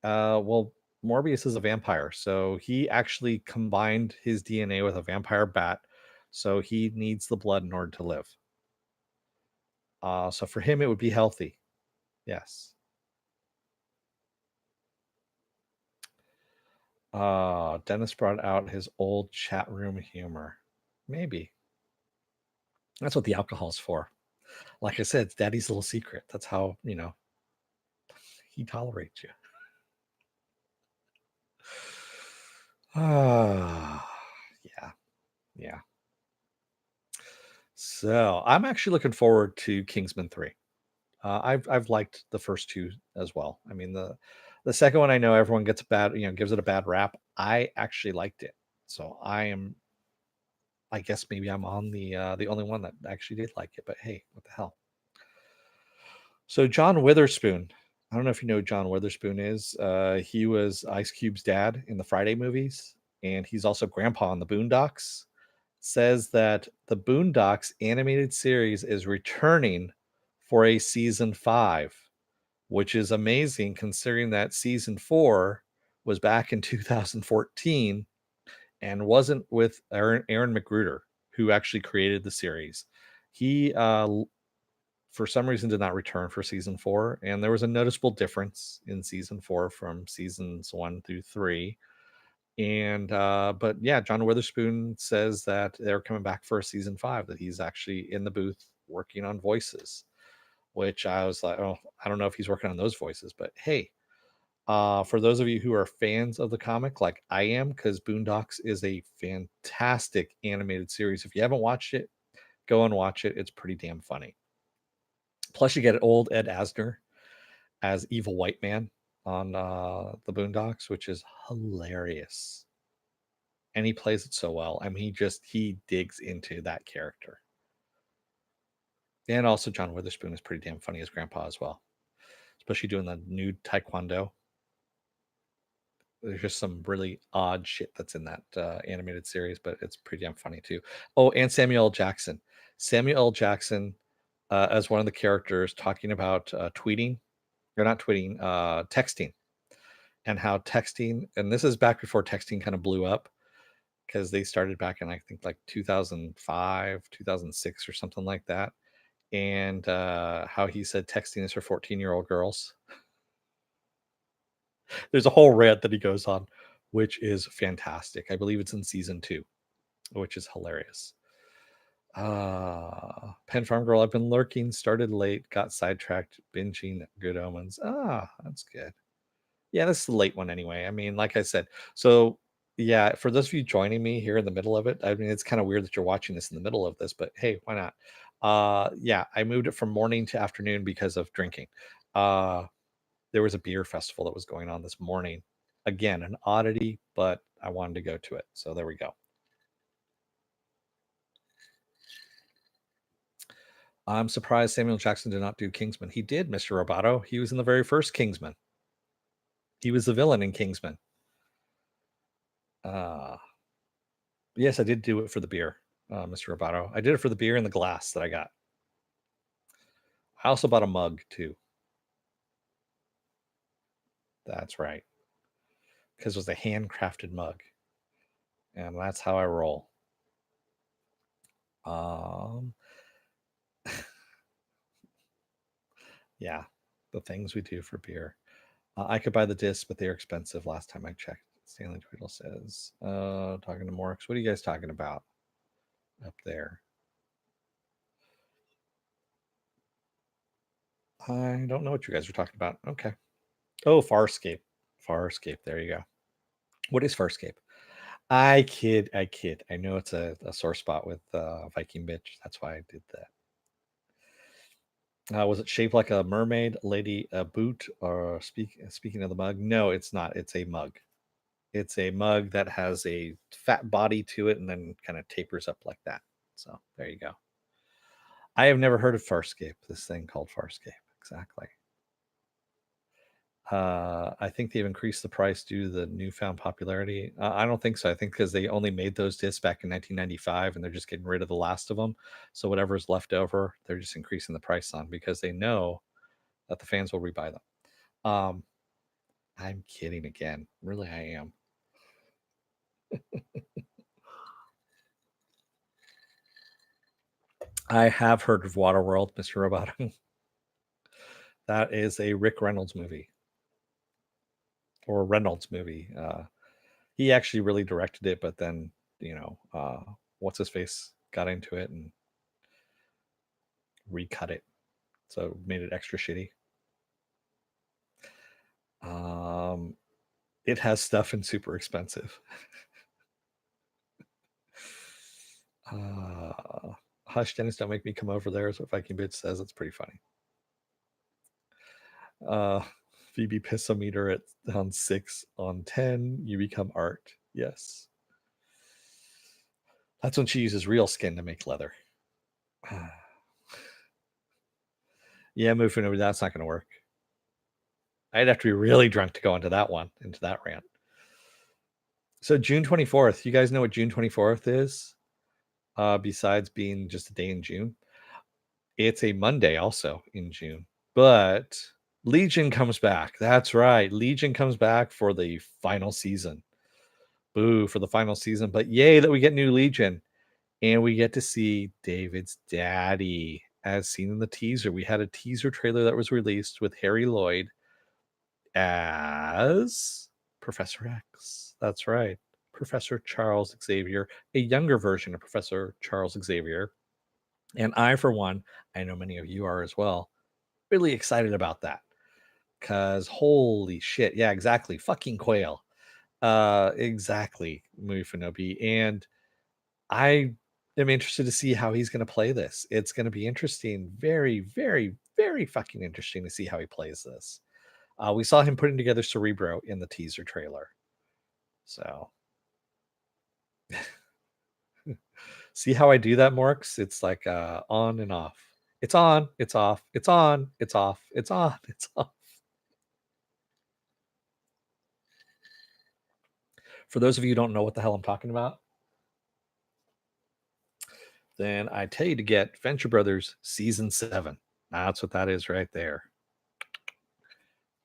Well, Morbius is a vampire, so he actually combined his DNA with a vampire bat, so he needs the blood in order to live. So for him, it would be healthy. Yes. Dennis brought out his old chat room humor. Maybe. That's what the alcohol's for. Like I said, it's daddy's little secret. That's how, he tolerates you. Yeah. So I'm actually looking forward to Kingsman 3. I've liked the first two as well. I mean, the second one, I know everyone gives it a bad rap. I actually liked it. So I guess maybe I'm on the only one that actually did like it, but hey, what the hell. So John Witherspoon, I don't know if you know who John Witherspoon is. He was Ice Cube's dad in the Friday movies, and he's also grandpa on the Boondocks. Says that the Boondocks animated series is returning for a season 5, which is amazing considering that season 4 was back in 2014 and wasn't with Aaron McGruder, who actually created the series. He for some reason did not return for season 4, and there was a noticeable difference in season 4 from seasons 1 through 3. And but yeah, John Witherspoon says that they're coming back for a season 5, that he's actually in the booth working on voices, which I was like, oh, I don't know if he's working on those voices, but hey, for those of you who are fans of the comic like I am, because Boondocks is a fantastic animated series. If you haven't watched it, go and watch it. It's pretty damn funny. Plus, you get old Ed Asner as Evil White Man on the Boondocks, which is hilarious. And he plays it so well. I mean, he digs into that character. And also John Witherspoon is pretty damn funny as Grandpa as well, especially doing the nude taekwondo. There's just some really odd shit that's in that animated series, but it's pretty damn funny too. Oh, and Samuel L. Jackson. Samuel L. Jackson as one of the characters talking about tweeting, or not tweeting, texting, and how texting, and this is back before texting kind of blew up, because they started back in I think like 2005, 2006 or something like that. And how he said texting is for 14-year-old girls. There's a whole rant that he goes on, which is fantastic. I believe it's in season 2, which is hilarious. Pen Farm Girl, I've been lurking, started late, got sidetracked, binging Good Omens. That's good. Yeah, this is the late one anyway. I mean, like I said, so yeah, for those of you joining me here in the middle of it, I mean, it's kind of weird that you're watching this in the middle of this, but hey, why not? Yeah, I moved it from morning to afternoon because of drinking. There was a beer festival that was going on this morning. Again, an oddity, but I wanted to go to it. So there we go. I'm surprised Samuel Jackson did not do Kingsman. He did, Mr. Roboto. He was in the very first Kingsman. He was the villain in Kingsman. Yes, I did do it for the beer. Mr. Roboto. I did it for the beer and the glass that I got. I also bought a mug too. That's right, because it was a handcrafted mug, and that's how I roll. Yeah, the things we do for beer. I could buy the discs, but they're expensive. Last time I checked, Stanley Tweedle says. Talking to Morix, what are you guys talking about up there? I don't know what you guys are talking about. Okay. Oh, Farscape. Farscape. There you go. What is Farscape? I kid. I know it's a sore spot with Viking Bitch. That's why I did that. Was it shaped like a mermaid, lady, a boot, or speaking of the mug? No, it's not. It's a mug. It's a mug that has a fat body to it and then kind of tapers up like that. So there you go. I have never heard of Farscape. This thing called Farscape. Exactly. I think they've increased the price due to the newfound popularity. I don't think so. I think because they only made those discs back in 1995 and they're just getting rid of the last of them. So whatever's left over, they're just increasing the price on because they know that the fans will rebuy them. I'm kidding again. Really, I am. I have heard of Waterworld, Mr. Roboto. That is a Rick Reynolds movie or a Reynolds movie. He actually really directed it, but then, what's his face got into it and recut it. So made it extra shitty. It has stuff and super expensive. Hush, Dennis, don't make me come over there is what Viking Bitch says. It's pretty funny. Phoebe Pissometer at on 6 on 10. You become art. Yes. That's when she uses real skin to make leather. Yeah, moving over. That's not going to work. I'd have to be really drunk to go into that rant. So June 24th, you guys know what June 24th is? Besides being just a day in June. It's a Monday also in June. But Legion comes back. That's right. Legion comes back for the final season. Boo for the final season. But yay that we get new Legion. And we get to see David's daddy as seen in the teaser. We had a teaser trailer that was released with Harry Lloyd as Professor X. That's right. Professor Charles Xavier, a younger version of Professor Charles Xavier. And I, for one, I know many of you are as well, really excited about that. Because holy shit. Yeah, exactly. Fucking quail. Exactly, Mufinobi. And I am interested to see how he's going to play this. It's going to be interesting. Very, very, very fucking interesting to see how he plays this. We saw him putting together Cerebro in the teaser trailer. So, see how I do that, Morks? It's like on and off. It's on, it's off, it's on, it's off, it's on, it's off. For those of you who don't know what the hell I'm talking about, then I tell you to get Venture Brothers Season 7. That's what that is right there.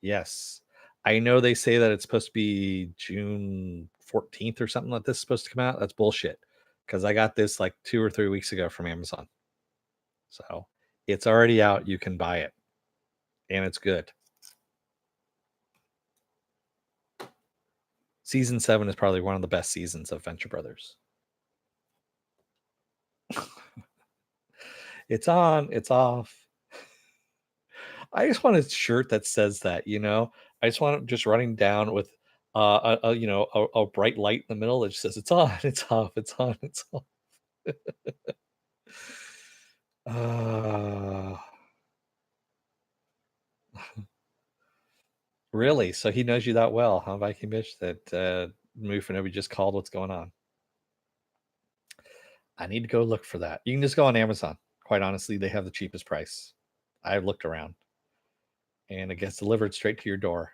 Yes. I know they say that it's supposed to be June 14th or something like this is supposed to come out. That's bullshit. Because I got this like 2 or 3 weeks ago from Amazon. So it's already out. You can buy it. And it's good. Season 7 is probably one of the best seasons of Venture Brothers. It's on, it's off. I just want a shirt that says that, I just want it just running down with a bright light in the middle that just says it's on, it's off, it's on, it's off. Really? So he knows you that well, huh, Viking Bitch? That Mufinobi just called what's going on. I need to go look for that. You can just go on Amazon. Quite honestly, they have the cheapest price. I've looked around. And it gets delivered straight to your door.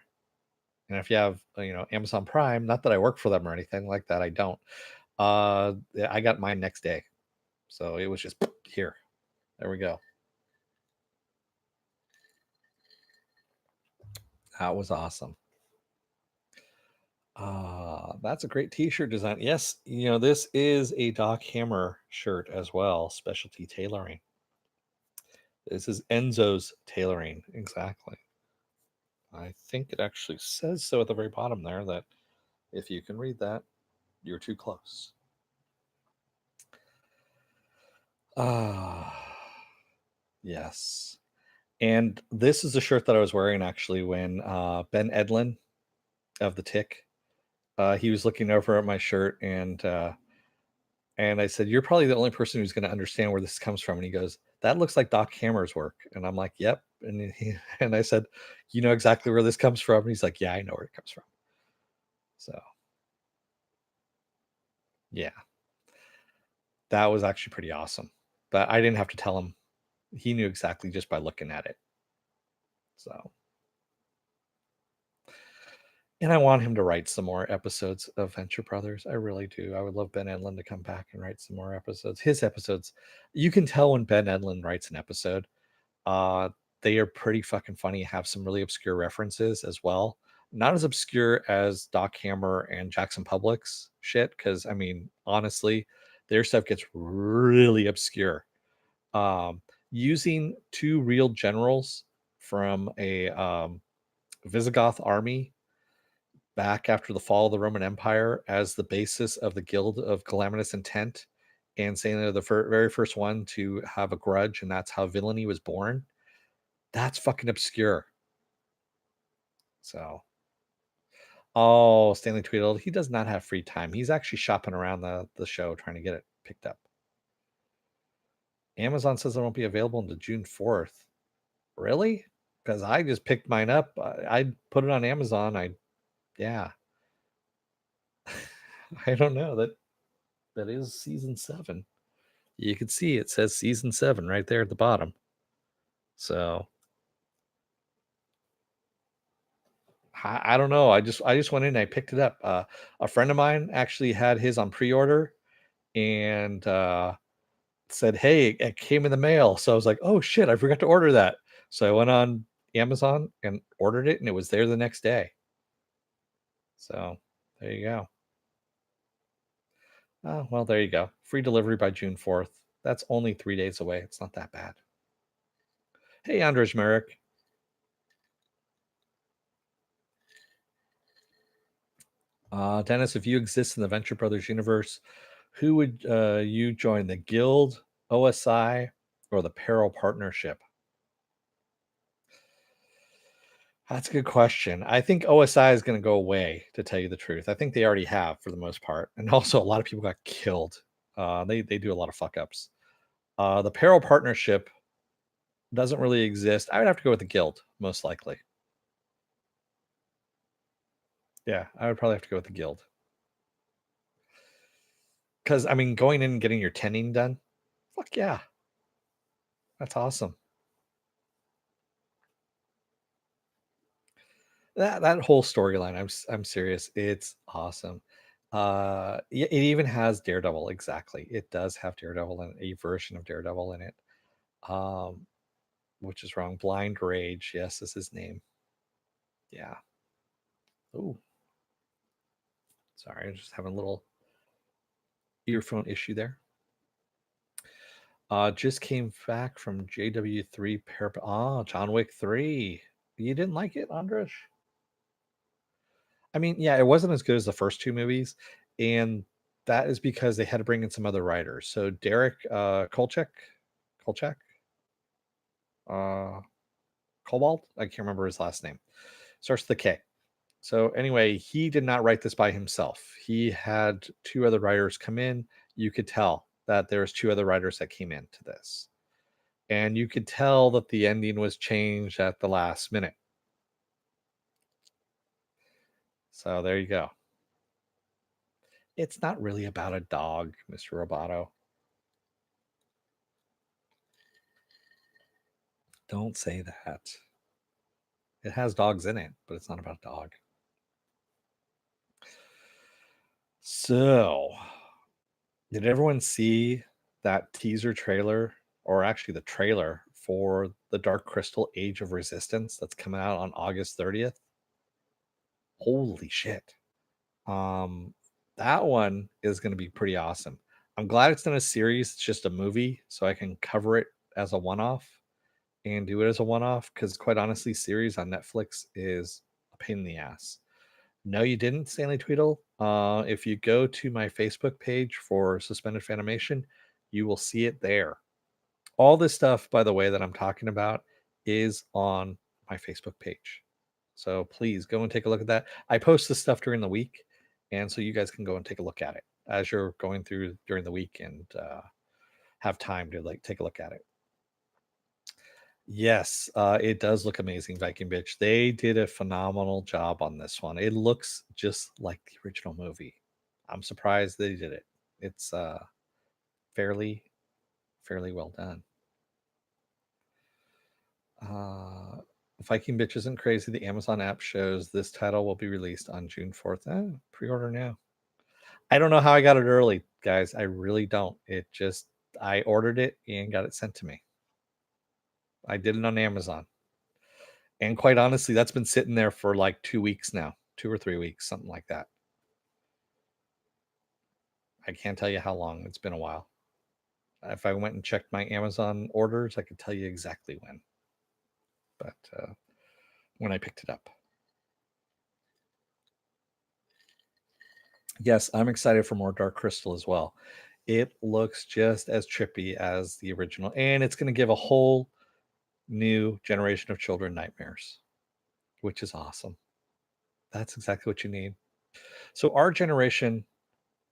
And if you have, Amazon Prime, not that I work for them or anything like that, I don't. I got mine next day. So it was just here. There we go. That was awesome. That's a great t-shirt design. Yes, this is a Doc Hammer shirt as well, specialty tailoring. This is Enzo's tailoring, exactly. I think it actually says so at the very bottom there that if you can read that, you're too close. Yes. And this is a shirt that I was wearing actually when Ben Edlin of the Tick, he was looking over at my shirt and I said, "You're probably the only person who's going to understand where this comes from." And he goes, "That looks like Doc Hammer's work." And I'm like, "Yep." And I said, "You know exactly where this comes from?" And he's like, "Yeah, I know where it comes from." So yeah, that was actually pretty awesome. But I didn't have to tell him; he knew exactly just by looking at it. So, and I want him to write some more episodes of Venture Brothers. I really do. I would love Ben Edlin to come back and write some more episodes. His episodes, you can tell when Ben Edlin writes an episode. Uh, they are pretty fucking funny. Have some really obscure references as well. Not as obscure as Doc Hammer and Jackson Public's shit, because I mean, honestly, their stuff gets really obscure. Using two real generals from a Visigoth army back after the fall of the Roman Empire as the basis of the Guild of Calamitous Intent, and saying they're the very first one to have a grudge, and that's how villainy was born. That's fucking obscure. So, oh, Stanley Tweedle, he does not have free time. He's actually shopping around the show trying to get it picked up. Amazon says it won't be available until June 4th. Really? Because I just picked mine up. I put it on Amazon. Yeah. I don't know. That is season 7. You can see it says season 7 right there at the bottom. So I don't know. I just went in and I picked it up. A friend of mine actually had his on pre-order and said, "Hey, it came in the mail." So I was like, "Oh shit, I forgot to order that." So I went on Amazon and ordered it, and it was there the next day. So there you go. Oh, well, there you go. Free delivery by June 4th. That's only 3 days away. It's not that bad. Hey, Andrej Merrick. Dennis, if you exist in the Venture Brothers universe, who would you join, the Guild, OSI, or the Peril Partnership? That's a good question. I think OSI is going to go away, to tell you the truth. I think they already have for the most part. And also, a lot of people got killed. They do a lot of fuck ups. The Peril Partnership doesn't really exist. I would have to go with the Guild, most likely. Yeah, I would probably have to go with the Guild. Because, I mean, going in and getting your tending done, fuck yeah. That's awesome. That whole storyline, I'm serious. It's awesome. It even has Daredevil. Exactly, it does have Daredevil and a version of Daredevil in it. Um, which is wrong. Blind Rage. Yes, is his name. Yeah. Oh, sorry, I'm just having a little earphone issue there. Just came back from JW3 John Wick 3. You didn't like it, Andrej? I mean, yeah, it wasn't as good as the first two movies, and that is because they had to bring in some other writers. So Derek Kolchak, uh, Cobalt, I can't remember his last name. Starts with the K. So anyway, he did not write this by himself. He had two other writers come in. You could tell that there was two other writers that came into this, and you could tell that the ending was changed at the last minute. So there you go. It's not really about a dog, Mr. Roboto. Don't say that. It has dogs in it, but it's not about a dog. So, did everyone see that teaser trailer, or actually the trailer for the Dark Crystal Age of Resistance that's coming out on August 30th. Holy shit. Um, that one is going to be pretty awesome. I'm glad it's not a series, it's just a movie, so I can cover it as a one off and do it as a one off because, quite honestly, series on Netflix is a pain in the ass. No, you didn't, Stanley Tweedle. If you go to my Facebook page for Suspended Fanimation, you will see it there. All this stuff, by the way, that I'm talking about is on my Facebook page. So please go and take a look at that. I post this stuff during the week, and so you guys can go and take a look at it as you're going through during the week and have time to like take a look at it. Yes, it does look amazing, Viking Bitch. They did a phenomenal job on this one. It looks just like the original movie. I'm surprised they did it. It's fairly well done. Viking Bitch isn't crazy. The Amazon app shows this title will be released on June 4th. Pre-order now. I don't know how I got it early, guys. I really don't. It just, I ordered it and got it sent to me. I did it on Amazon. And quite honestly, that's been sitting there for like 2 weeks now, 2 or 3 weeks, something like that. I can't tell you how long. It's been a while. If I went and checked my Amazon orders, I could tell you exactly when. But when I picked it up. Yes, I'm excited for more Dark Crystal as well. It looks just as trippy as the original, and it's going to give a whole new generation of children nightmares, which is awesome. That's exactly what you need. So, our generation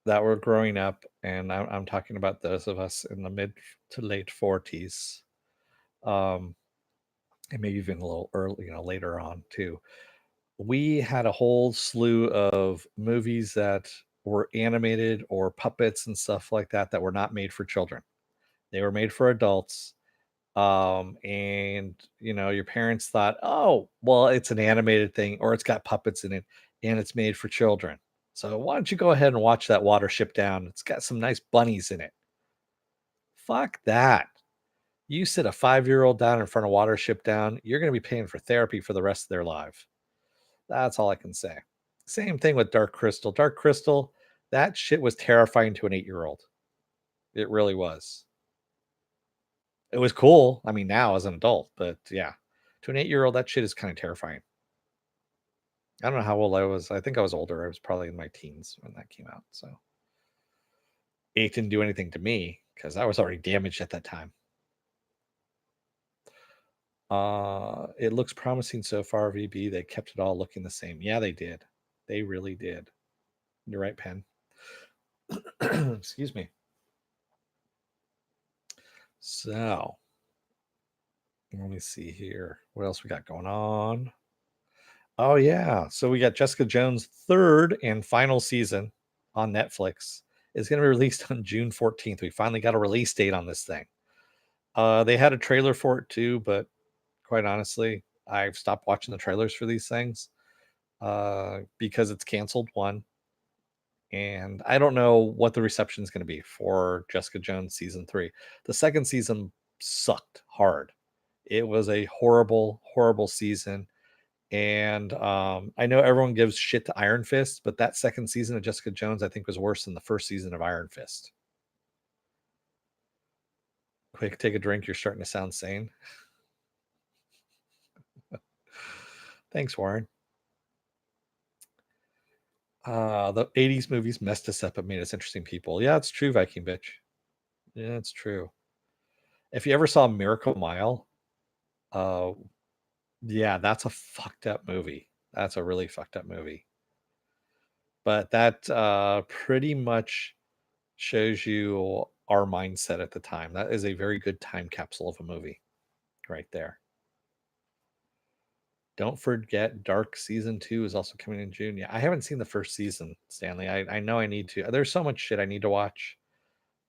that were growing up, and I'm talking about those of us in the mid to late 40s, and maybe even a little early, later on too. We had a whole slew of movies that were animated or puppets and stuff like that that were not made for children. They were made for adults. And your parents thought, oh, well, it's an animated thing or it's got puppets in it and it's made for children. So why don't you go ahead and watch that Watership Down? It's got some nice bunnies in it. Fuck that. You sit a 5-year-old down in front of Watership Down, you're going to be paying for therapy for the rest of their life. That's all I can say. Same thing with Dark Crystal. Dark Crystal, that shit was terrifying to an 8-year-old. It really was. It was cool. I mean, now as an adult, but yeah, to an 8-year-old, that shit is kind of terrifying. I don't know how old I was. I think I was older. I was probably in my teens when that came out. So it didn't do anything to me because I was already damaged at that time. It looks promising so far, VB. They kept it all looking the same. Yeah, they did. They really did. You're right, Pen. Excuse me. So let me see here. What else we got going on? Oh yeah. So we got Jessica Jones' third and final season on Netflix. It's going to be released on June 14th. We finally got a release date on this thing. They had a trailer for it too, but quite honestly, I've stopped watching the trailers for these things because it's canceled, one. And I don't know what the reception is going to be for Jessica Jones season 3. The second season sucked hard. It was a horrible, horrible season. And I know everyone gives shit to Iron Fist, but that second season of Jessica Jones, I think, was worse than the first season of Iron Fist. Quick, take a drink. You're starting to sound sane. Thanks, Warren. The 80s movies messed us up and made us interesting people. Yeah, it's true, Viking Bitch. Yeah, it's true. If you ever saw Miracle Mile, yeah, that's a fucked up movie. That's a really fucked up movie. But that pretty much shows you our mindset at the time. That is a very good time capsule of a movie right there. Don't forget Dark season 2 is also coming in June. Yeah, I haven't seen the first season, Stanley. I know I need to. There's so much shit I need to watch.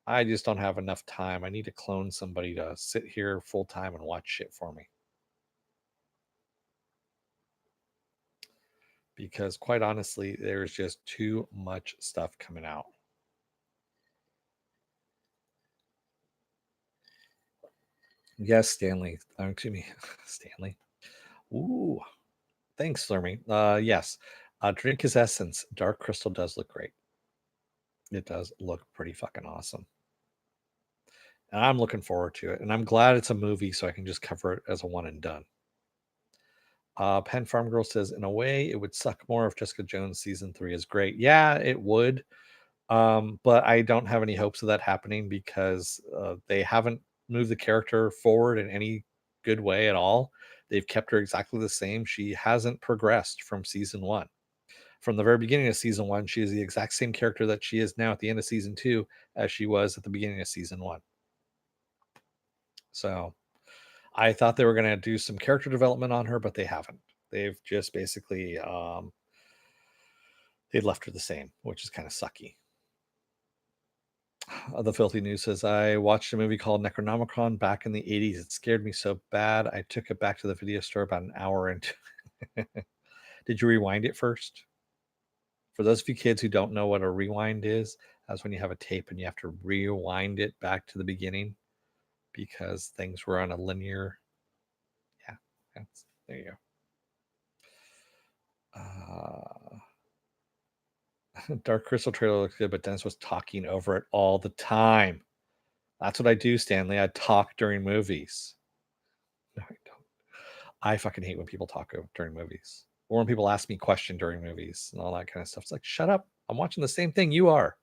I just don't have enough time. I need to clone somebody to sit here full time and watch shit for me. Because quite honestly, there's just too much stuff coming out. Yes, Stanley. Excuse me, Stanley. Ooh, thanks, Slurmy. Yes, drink his essence. Dark Crystal does look great. It does look pretty fucking awesome. And I'm looking forward to it. And I'm glad it's a movie so I can just cover it as a one and done. Penn Farm Girl says, in a way, it would suck more if Jessica Jones season 3 is great. Yeah, it would. But I don't have any hopes of that happening because they haven't moved the character forward in any good way at all. They've kept her exactly the same. She hasn't progressed from season 1. From the very beginning of season 1, she is the exact same character that she is now at the end of season 2 as she was at the beginning of season 1. So I thought they were going to do some character development on her, but they haven't. They've just basically they left her the same, which is kind of sucky. The Filthy News says, I watched a movie called Necronomicon back in the 80s. It scared me so bad. I took it back to the video store about an hour into. Did you rewind it first? For those of you kids who don't know what a rewind is, that's when you have a tape and you have to rewind it back to the beginning because things were on a linear. Yeah, there you go. Dark Crystal trailer looks good, but Dennis was talking over it all the time. That's what I do, Stanley. I talk during movies. No, I don't. I fucking hate when people talk during movies or when people ask me questions during movies and all that kind of stuff. It's like, shut up. I'm watching the same thing you are.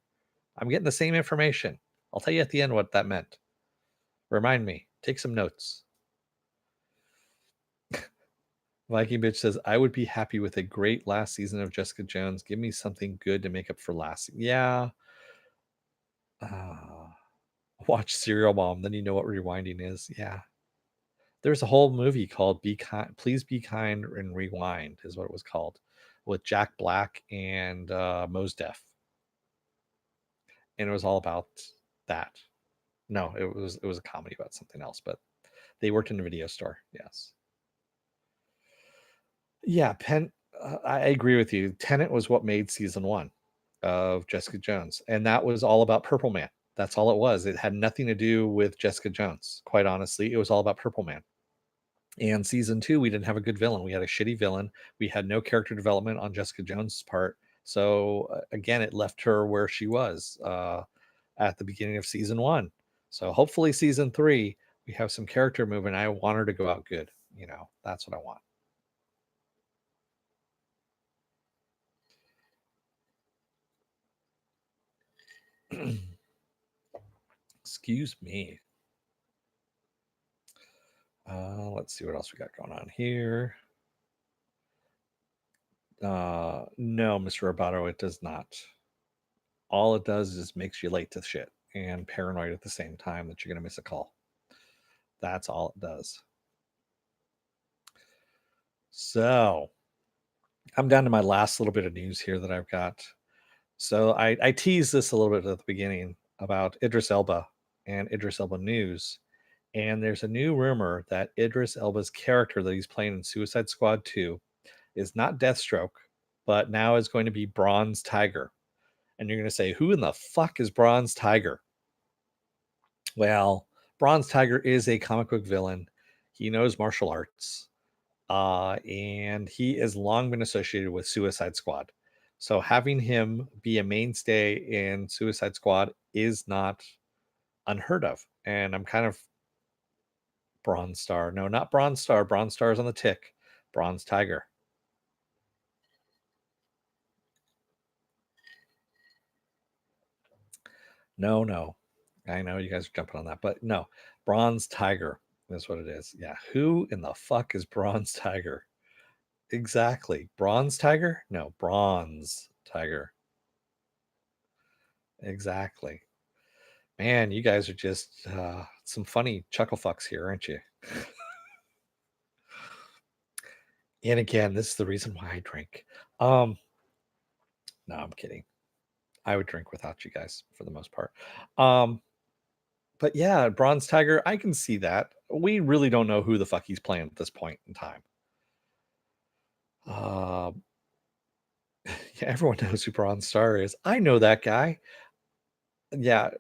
I'm getting the same information. I'll tell you at the end what that meant. Remind me. Take some notes. Viking Bitch says, I would be happy with a great last season of Jessica Jones. Give me something good to make up for last. Yeah. Watch Serial Mom, then you know what rewinding is. Yeah. There's a whole movie called Be Kind, Please Be Kind and Rewind is what it was called, with Jack Black and Mos Def. And it was all about that. No, it was a comedy about something else, but they worked in a video store. Yes. Yeah, I agree with you. Tenet was what made season 1 of Jessica Jones, and that was all about Purple Man. That's all it was. It had nothing to do with Jessica Jones. Quite honestly, it was all about Purple Man. And season 2, we didn't have a good villain. We had a shitty villain. We had no character development on Jessica Jones' part. So again, it left her where she was at the beginning of season 1. So hopefully season 3, we have some character movement. I want her to go out good. You know, that's what I want. Excuse me. Let's see what else we got going on here. No, Mr. Roboto, it does not. All it does is makes you late to shit and paranoid at the same time that you're going to miss a call. That's all it does. So I'm down to my last little bit of news here that I've got. So I teased this a little bit at the beginning about Idris Elba and Idris Elba news. And there's a new rumor that Idris Elba's character that he's playing in Suicide Squad 2 is not Deathstroke, but now is going to be Bronze Tiger. And you're going to say, who in the fuck is Bronze Tiger? Well, Bronze Tiger is a comic book villain. He knows martial arts. And he has long been associated with Suicide Squad. So having him be a mainstay in Suicide Squad is not unheard of. And I'm kind of Bronze Star. No, not Bronze Star. Bronze Star is on the tick. Bronze Tiger. No. I know you guys are jumping on that, but no. Bronze Tiger is what it is. Yeah. Who in the fuck is Bronze Tiger? Exactly. Bronze Tiger? No, Bronze Tiger. Exactly. Man, you guys are just some funny chuckle fucks here, aren't you? And again, this is the reason why I drink. No, I'm kidding. I would drink without you guys for the most part. But yeah, Bronze Tiger, I can see that. We really don't know who the fuck he's playing at this point in time. Yeah, everyone knows who Bronze Star is. I know that guy. Yeah,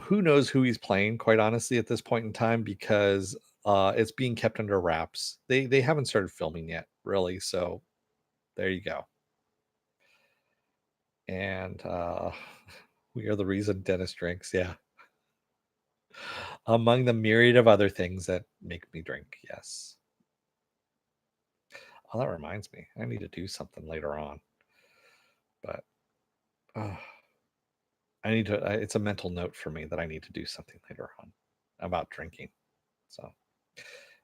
Who knows who he's playing, quite honestly, at this point in time, because it's being kept under wraps. They haven't started filming yet, really. So there you go. And we are the reason Dennis drinks. Yeah, among the myriad of other things that make me drink. Yes. Oh, that reminds me. I need to do something later on, but uh, I need to. It's a mental note for me that I need to do something later on about drinking. So,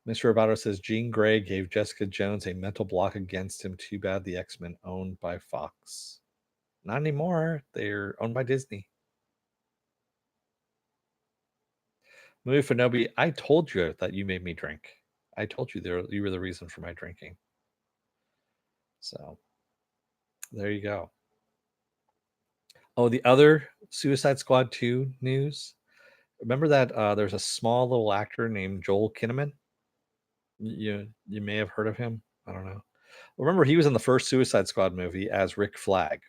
Mr. Roboto says Jean Grey gave Jessica Jones a mental block against him. Too bad the X Men owned by Fox. Not anymore. They're owned by Disney. Movie Fanobi, I told you that you made me drink. I told you you were the reason for my drinking. So there you go. Oh, the other Suicide Squad 2 news. Remember that there's a small little actor named Joel Kinnaman? You may have heard of him. I don't know. Remember, he was in the first Suicide Squad movie as Rick Flag.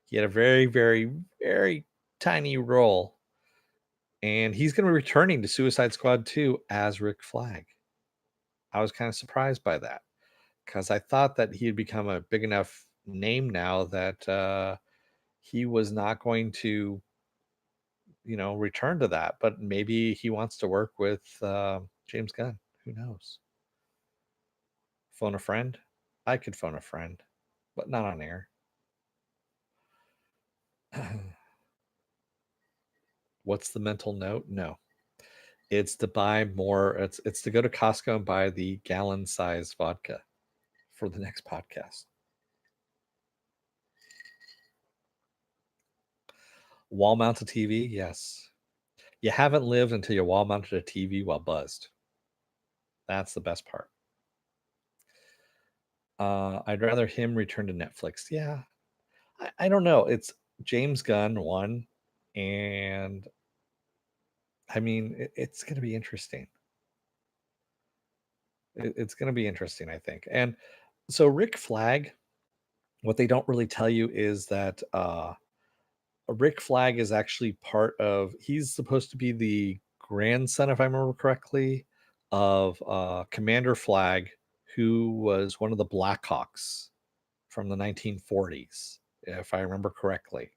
He had a very, very, very tiny role, and he's going to be returning to Suicide Squad 2 as Rick Flag. I was kind of surprised by that because I thought that he had become a big enough name now that he was not going to, return to that. But maybe he wants to work with James Gunn. Who knows? Phone a friend? I could phone a friend, but not on air. What's the mental note? No. It's to buy more. It's to go to Costco and buy the gallon size vodka for the next podcast. Wall mounted TV, yes. You haven't lived until you wall mounted a TV while buzzed. That's the best part. I'd rather him return to Netflix. Yeah, I don't know. It's James Gunn one, and I mean it's going to be interesting. It's going to be interesting, I think. And so Rick Flag, what they don't really tell you is that Rick Flag is actually part of. He's supposed to be the grandson, if I remember correctly, of Commander Flag, who was one of the Blackhawks from the 1940s, if I remember correctly.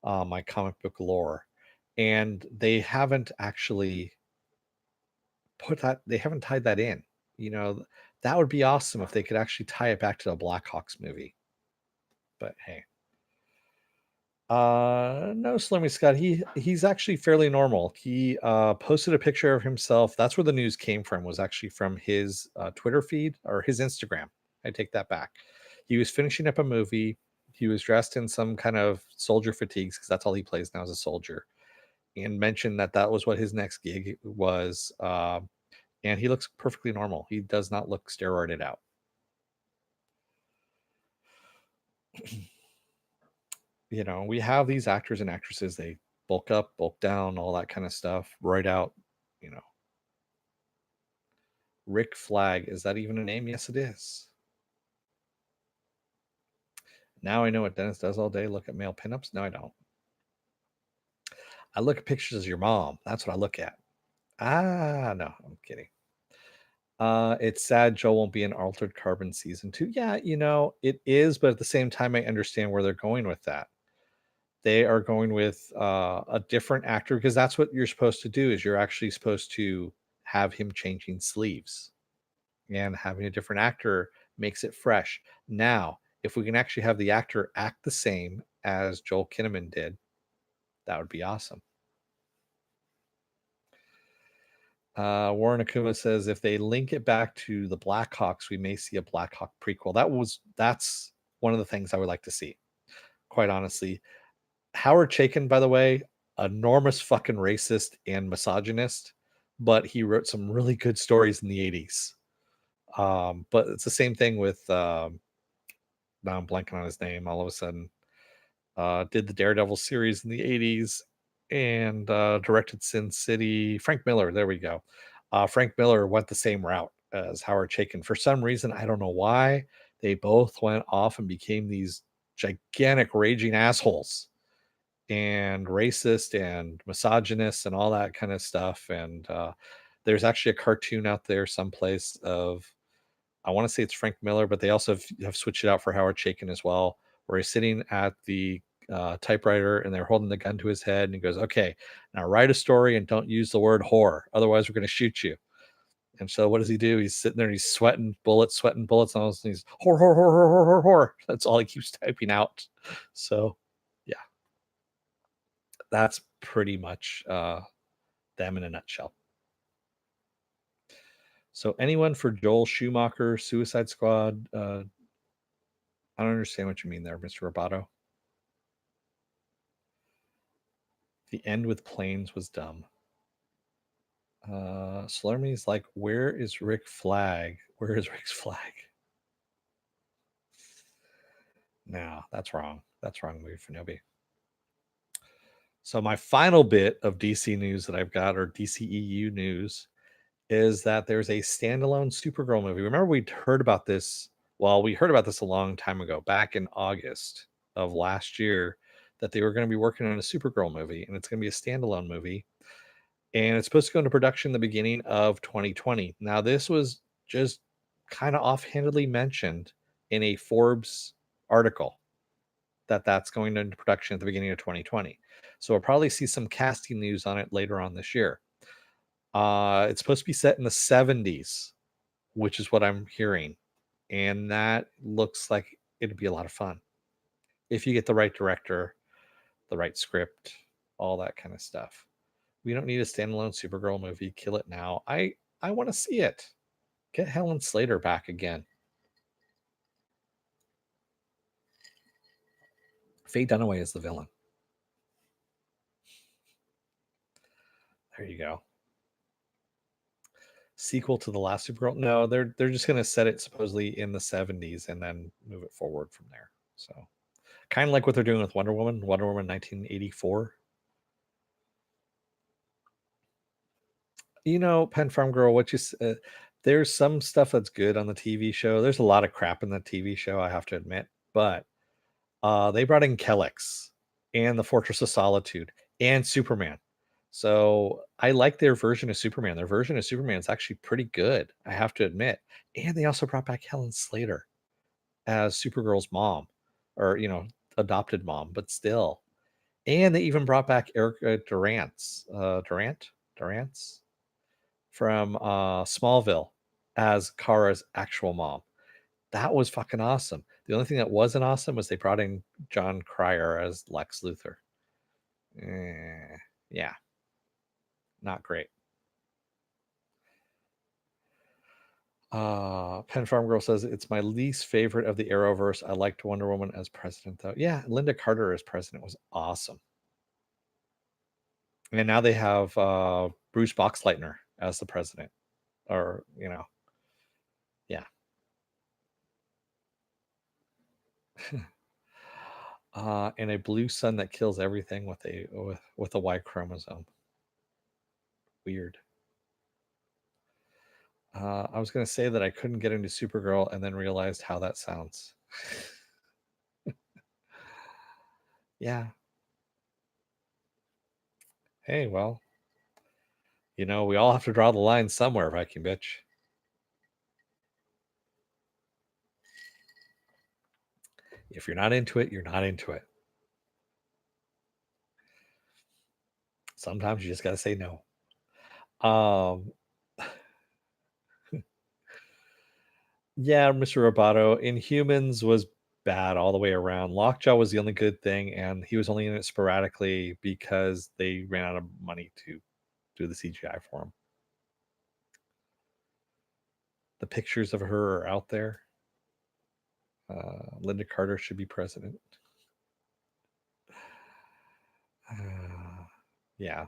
My comic book lore, and they haven't actually put that. They haven't tied that in. You know, that would be awesome if they could actually tie it back to the Blackhawks movie. But hey. No, Slimy Scott. He's actually fairly normal. He posted a picture of himself. That's where the news came from. Was actually from his Twitter feed or his Instagram. I take that back. He was finishing up a movie. He was dressed in some kind of soldier fatigues because that's all he plays now as a soldier, and mentioned that that was what his next gig was. And he looks perfectly normal. He does not look steroided out. We have these actors and actresses, they bulk up, bulk down, all that kind of stuff, right out, you know. Rick Flag, is that even a name? Yes, it is. Now I know what Dennis does all day. Look at male pinups. No, I don't. I look at pictures of your mom. That's what I look at. No, I'm kidding. It's sad Joe won't be in Altered Carbon season 2. Yeah, it is, but at the same time, I understand where they're going with that. They are going with a different actor because that's what you're supposed to do. Is you're actually supposed to have him changing sleeves, and having a different actor makes it fresh. Now, if we can actually have the actor act the same as Joel Kinnaman did, that would be awesome. Warren Akuma says if they link it back to the Blackhawks, we may see a Blackhawk prequel. That's one of the things I would like to see. Quite honestly, Howard Chaykin, by the way, enormous fucking racist and misogynist, but he wrote some really good stories in the 80s. But it's the same thing with now I'm blanking on his name all of a sudden. Did the Daredevil series in the 80s and directed Sin City. Frank Miller, there we go. Frank Miller went the same route as Howard Chaykin. For some reason, I don't know why, they both went off and became these gigantic raging assholes. and racist and misogynist and all that kind of stuff. And there's actually a cartoon out there someplace of, I want to say it's Frank Miller, but they also have switched it out for Howard Chaykin as well, where he's sitting at the typewriter and they're holding the gun to his head and he goes, "Okay, now write a story and don't use the word whore, otherwise we're going to shoot you." And so what does he do? He's sitting there and he's sweating bullets, and all this, and he's whore, whore, whore, whore, whore, whore, whore. That's all he keeps typing out. So yeah, that's pretty much them in a nutshell. So anyone for Joel Schumacher, Suicide Squad? I don't understand what you mean there, Mr. Roboto. The end with planes was dumb. Slurmy's like, where is Rick Flag? Where is Rick's flag? No, that's wrong. That's wrong movie for Nobi. So my final bit of DC news that I've got, or DCEU news, is that there's a standalone Supergirl movie. Remember, we'd heard about this. Well, we heard about this a long time ago, back in August of last year, that they were going to be working on a Supergirl movie, and it's going to be a standalone movie, and it's supposed to go into production the beginning of 2020. Now, this was just kind of offhandedly mentioned in a Forbes article that that's going into production at the beginning of 2020. So we'll probably see some casting news on it later on this year. It's supposed to be set in the 70s, which is what I'm hearing. And that looks like it'd be a lot of fun if you get the right director, the right script, all that kind of stuff. We don't need a standalone Supergirl movie. Kill it now. I want to see it. Get Helen Slater back again. Faye Dunaway is the villain. There you go. Sequel to the last Supergirl? No, they're just going to set it supposedly in the 70s and then move it forward from there. So kind of like what they're doing with Wonder Woman 1984. You know, Pen Farm Girl, there's some stuff that's good on the TV show. There's a lot of crap in the TV show, I have to admit, but they brought in Kellex and the Fortress of Solitude and Superman. So I like their version of Superman. Their version of Superman is actually pretty good, I have to admit. And they also brought back Helen Slater as Supergirl's mom, or adopted mom, but still. And they even brought back Erica Durance from Smallville as Kara's actual mom. That was fucking awesome. The only thing that wasn't awesome was they brought in John Cryer as Lex Luthor. Yeah, not great. Pen Farm Girl says it's my least favorite of the Arrowverse. I liked Wonder Woman as president, though. Yeah, Linda Carter as president was awesome. And now they have Bruce Boxleitner as the president, or yeah. And a blue sun that kills everything with a Y chromosome. Weird. I was going to say that I couldn't get into Supergirl and then realized how that sounds. Yeah. Hey, well, we all have to draw the line somewhere, Viking bitch. If you're not into it, you're not into it. Sometimes you just got to say no. Yeah, Mr. Roboto, Inhumans was bad all the way around. Lockjaw was the only good thing, and he was only in it sporadically because they ran out of money to do the CGI for him. The pictures of her are out there. Linda Carter should be president. Yeah.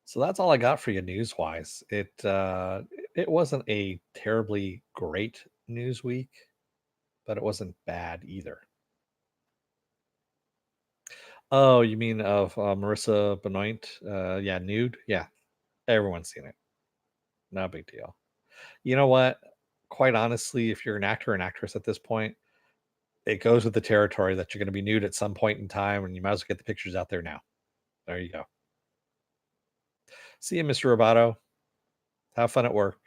So that's all I got for you news-wise. It wasn't a terribly great news week, but it wasn't bad either. Oh, you mean of Marissa Benoit? Yeah, Nude. Yeah, everyone's seen it. No big deal. You know what? Quite honestly, if you're an actor and actress at this point, it goes with the territory that you're going to be nude at some point in time, and you might as well get the pictures out there now. There you go. See you, Mr. Roboto. Have fun at work.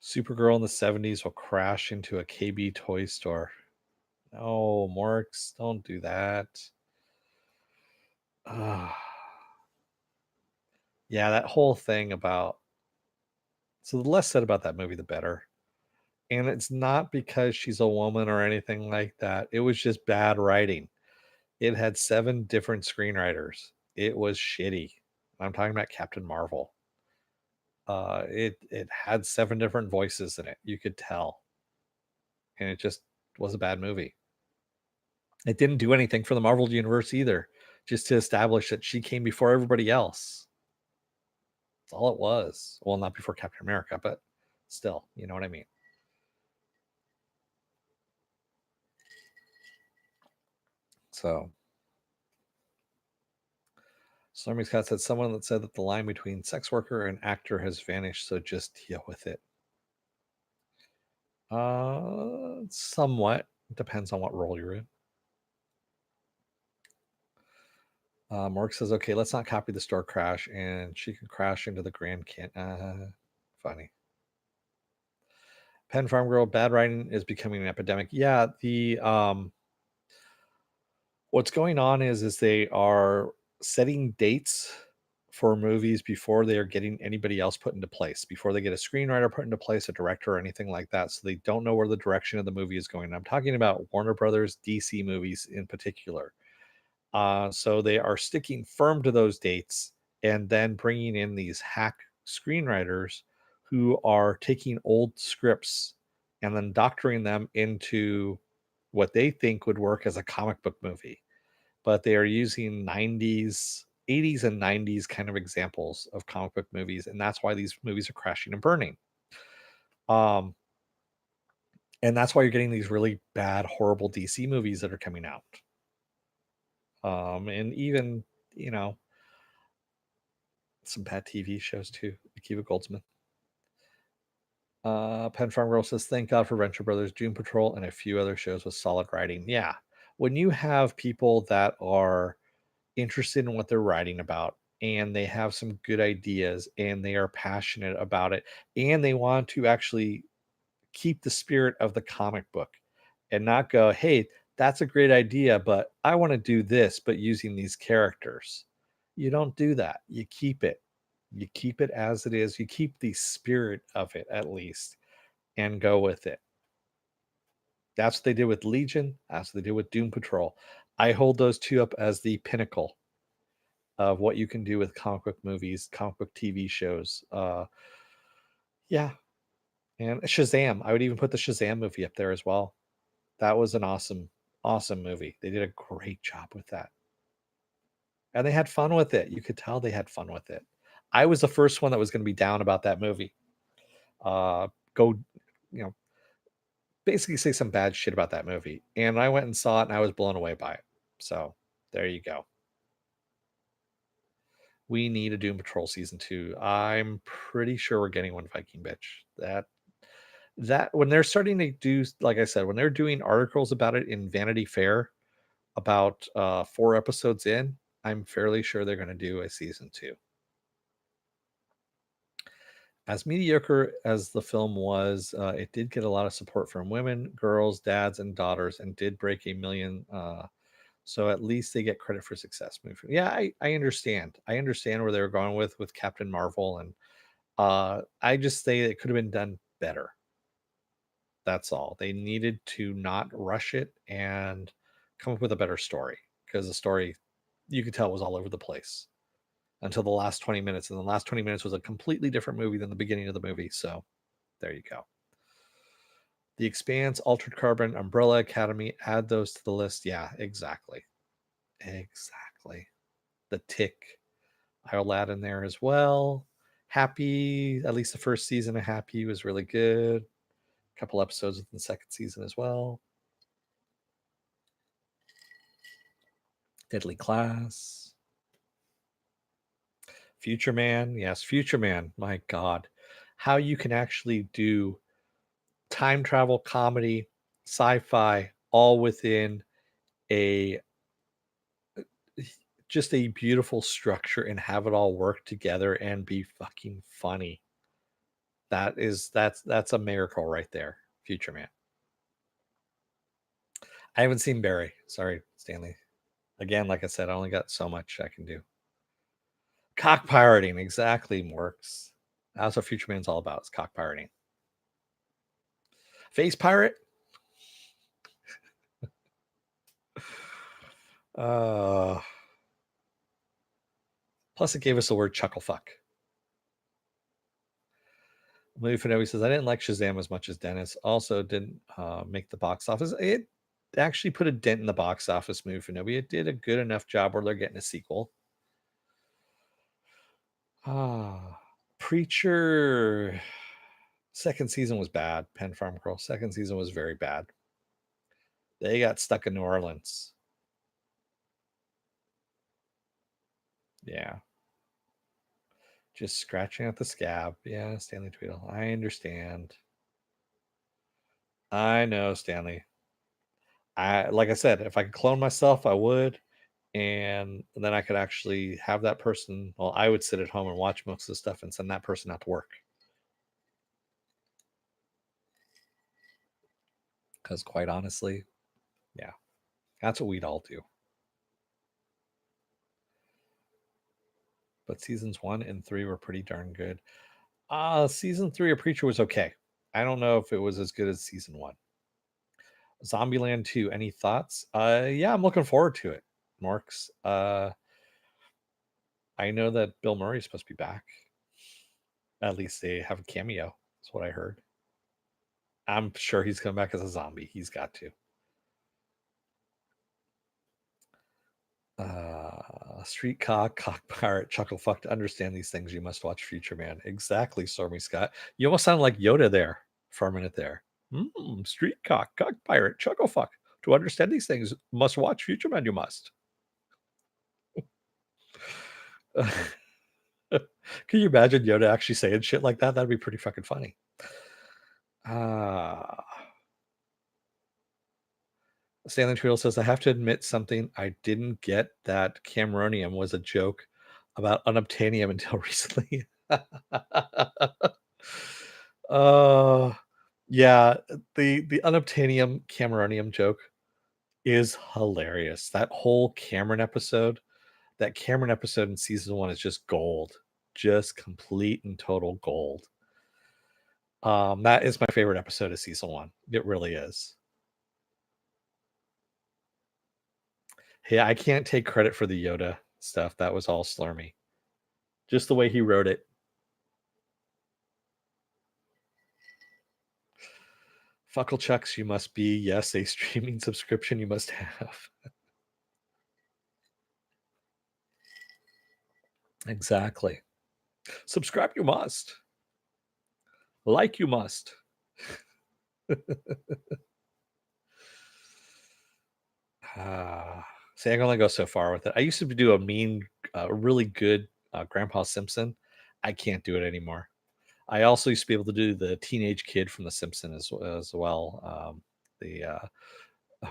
Supergirl in the 70s will crash into a KB toy store. No, Morks, don't do that. Ah. Yeah, that whole thing about. So the less said about that movie, the better. And it's not because she's a woman or anything like that. It was just bad writing. It had 7 different screenwriters. It was shitty. I'm talking about Captain Marvel. It had 7 different voices in it. You could tell. And it just was a bad movie. It didn't do anything for the Marvel universe either, just to establish that she came before everybody else. That's all it was. Well, not before Captain America, but still, you know what I mean. So Stormy Scott said someone that said that the line between sex worker and actor has vanished, so just deal with it. Somewhat. Depends on what role you're in. Mark says, okay, let's not copy the store crash, and she can crash into the Grand Canyon. Funny. Pen Farm Girl, bad writing is becoming an epidemic. Yeah, the what's going on is they are setting dates for movies before they are getting anybody else put into place, before they get a screenwriter put into place, a director, or anything like that. So they don't know where the direction of the movie is going. I'm talking about Warner Brothers, DC movies in particular. So they are sticking firm to those dates and then bringing in these hack screenwriters who are taking old scripts and then doctoring them into what they think would work as a comic book movie. But they are using 90s, 80s, and 90s kind of examples of comic book movies. And that's why these movies are crashing and burning. Um, and that's why you're getting these really bad, horrible DC movies that are coming out. And even, you know, some bad TV shows too. Akiva Goldsman. Pen Farm Girl says, thank God for Venture Brothers, Doom Patrol, and a few other shows with solid writing. Yeah. When you have people that are interested in what they're writing about and they have some good ideas and they are passionate about it and they want to actually keep the spirit of the comic book and not go, hey, that's a great idea, but I want to do this, but using these characters. You don't do that. You keep it. You keep it as it is. You keep the spirit of it at least and go with it. That's what they did with Legion. That's what they did with Doom Patrol. I hold those two up as the pinnacle of what you can do with comic book movies, comic book TV shows. Yeah. And Shazam. I would even put the Shazam movie up there as well. That was an awesome, awesome movie. They did a great job with that. And they had fun with it. You could tell they had fun with it. I was the first one that was going to be down about that movie. Go, you know, basically say some bad shit about that movie. And I went and saw it and I was blown away by it. So there you go. We need a Doom Patrol season 2. I'm pretty sure we're getting one, Viking bitch. That when they're starting to do, like I said, when they're doing articles about it in Vanity Fair about 4 episodes in, I'm fairly sure they're going to do a season 2. As mediocre as the film was, it did get a lot of support from women, girls, dads, and daughters, and did break 1 million. So at least they get credit for success. Movie. Yeah, I understand. I understand where they were going with Captain Marvel, and I just say it could have been done better. That's all. They needed to not rush it and come up with a better story, because the story, you could tell, was all over the place until the last 20 minutes. And the last 20 minutes was a completely different movie than the beginning of the movie. So there you go. The Expanse, Altered Carbon, Umbrella Academy, add those to the list. Yeah, exactly. Exactly. The Tick, I'll add in there as well. Happy, at least the first season of Happy was really good. A couple episodes in the second season as well. Deadly Class. Future Man. Yes, Future Man. My God. How you can actually do time travel, comedy, sci-fi, all within a just a beautiful structure and have it all work together and be fucking funny. That's a miracle right there, Future Man. I haven't seen Barry. Sorry, Stanley. Again, like I said, I only got so much I can do. Cock pirating, exactly, works. That's what Future Man's all about, is cock pirating. Face pirate? Uh plus it gave us the word chuckle fuck. Louis Finovi says, I didn't like Shazam as much as Dennis. Also didn't make the box office. It actually put a dent in the box office, Louis Finovi. It did a good enough job where they're getting a sequel. Preacher second season was bad. Penn Farm Girl second season was very bad. They got stuck in New Orleans. Yeah. Just scratching at the scab. Yeah, Stanley Tweedle. I understand. I know, Stanley. Like I said, if I could clone myself, I would. And then I could actually have that person. Well, I would sit at home and watch most of the stuff and send that person out to work. Because quite honestly, yeah, that's what we'd all do. But seasons 1 and 3 were pretty darn good. Season 3 of Preacher was okay. I don't know if it was as good as season 1. Zombieland 2, any thoughts? Yeah, I'm looking forward to it, Marks. I know that Bill Murray's supposed to be back. At least they have a cameo. That's what I heard. I'm sure he's coming back as a zombie. He's got to. Street cock pirate, chuckle fuck. To understand these things, you must watch Future Man. Exactly, Stormy Scott. You almost sound like Yoda there for a minute there. Street cock pirate, chuckle fuck. To understand these things, must watch Future Man. You must. Can you imagine Yoda actually saying shit like that? That'd be pretty fucking funny. Stanley Tweedle says, I have to admit something. I didn't get that Cameronium was a joke about unobtainium until recently. Yeah, the unobtainium Cameronium joke is hilarious. That whole Cameron episode, that Cameron episode in season 1 is just gold. Just complete and total gold. That is my favorite episode of season 1. It really is. Hey, I can't take credit for the Yoda stuff. That was all Slurmy. Just the way he wrote it. Fucklechucks, you must be. Yes, a streaming subscription you must have. Exactly. Subscribe you must. Like you must. See, I can only go so far with it. I used to do a really good Grandpa Simpson. I can't do it anymore. I also used to be able to do the teenage kid from The Simpsons as well.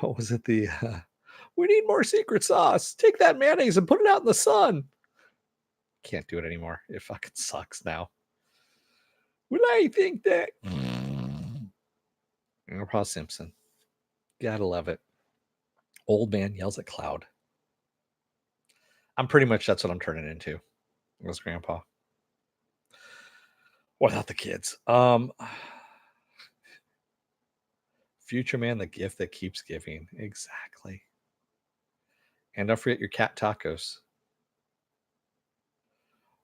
What was it? We need more secret sauce. Take that mayonnaise and put it out in the sun. Can't do it anymore. It fucking sucks now. Well, I think that Grandpa Simpson. Gotta love it. Old man yells at cloud. I'm pretty much that's what I'm turning into. Was Grandpa. Without the kids. Future Man, the gift that keeps giving. Exactly. And don't forget your cat tacos.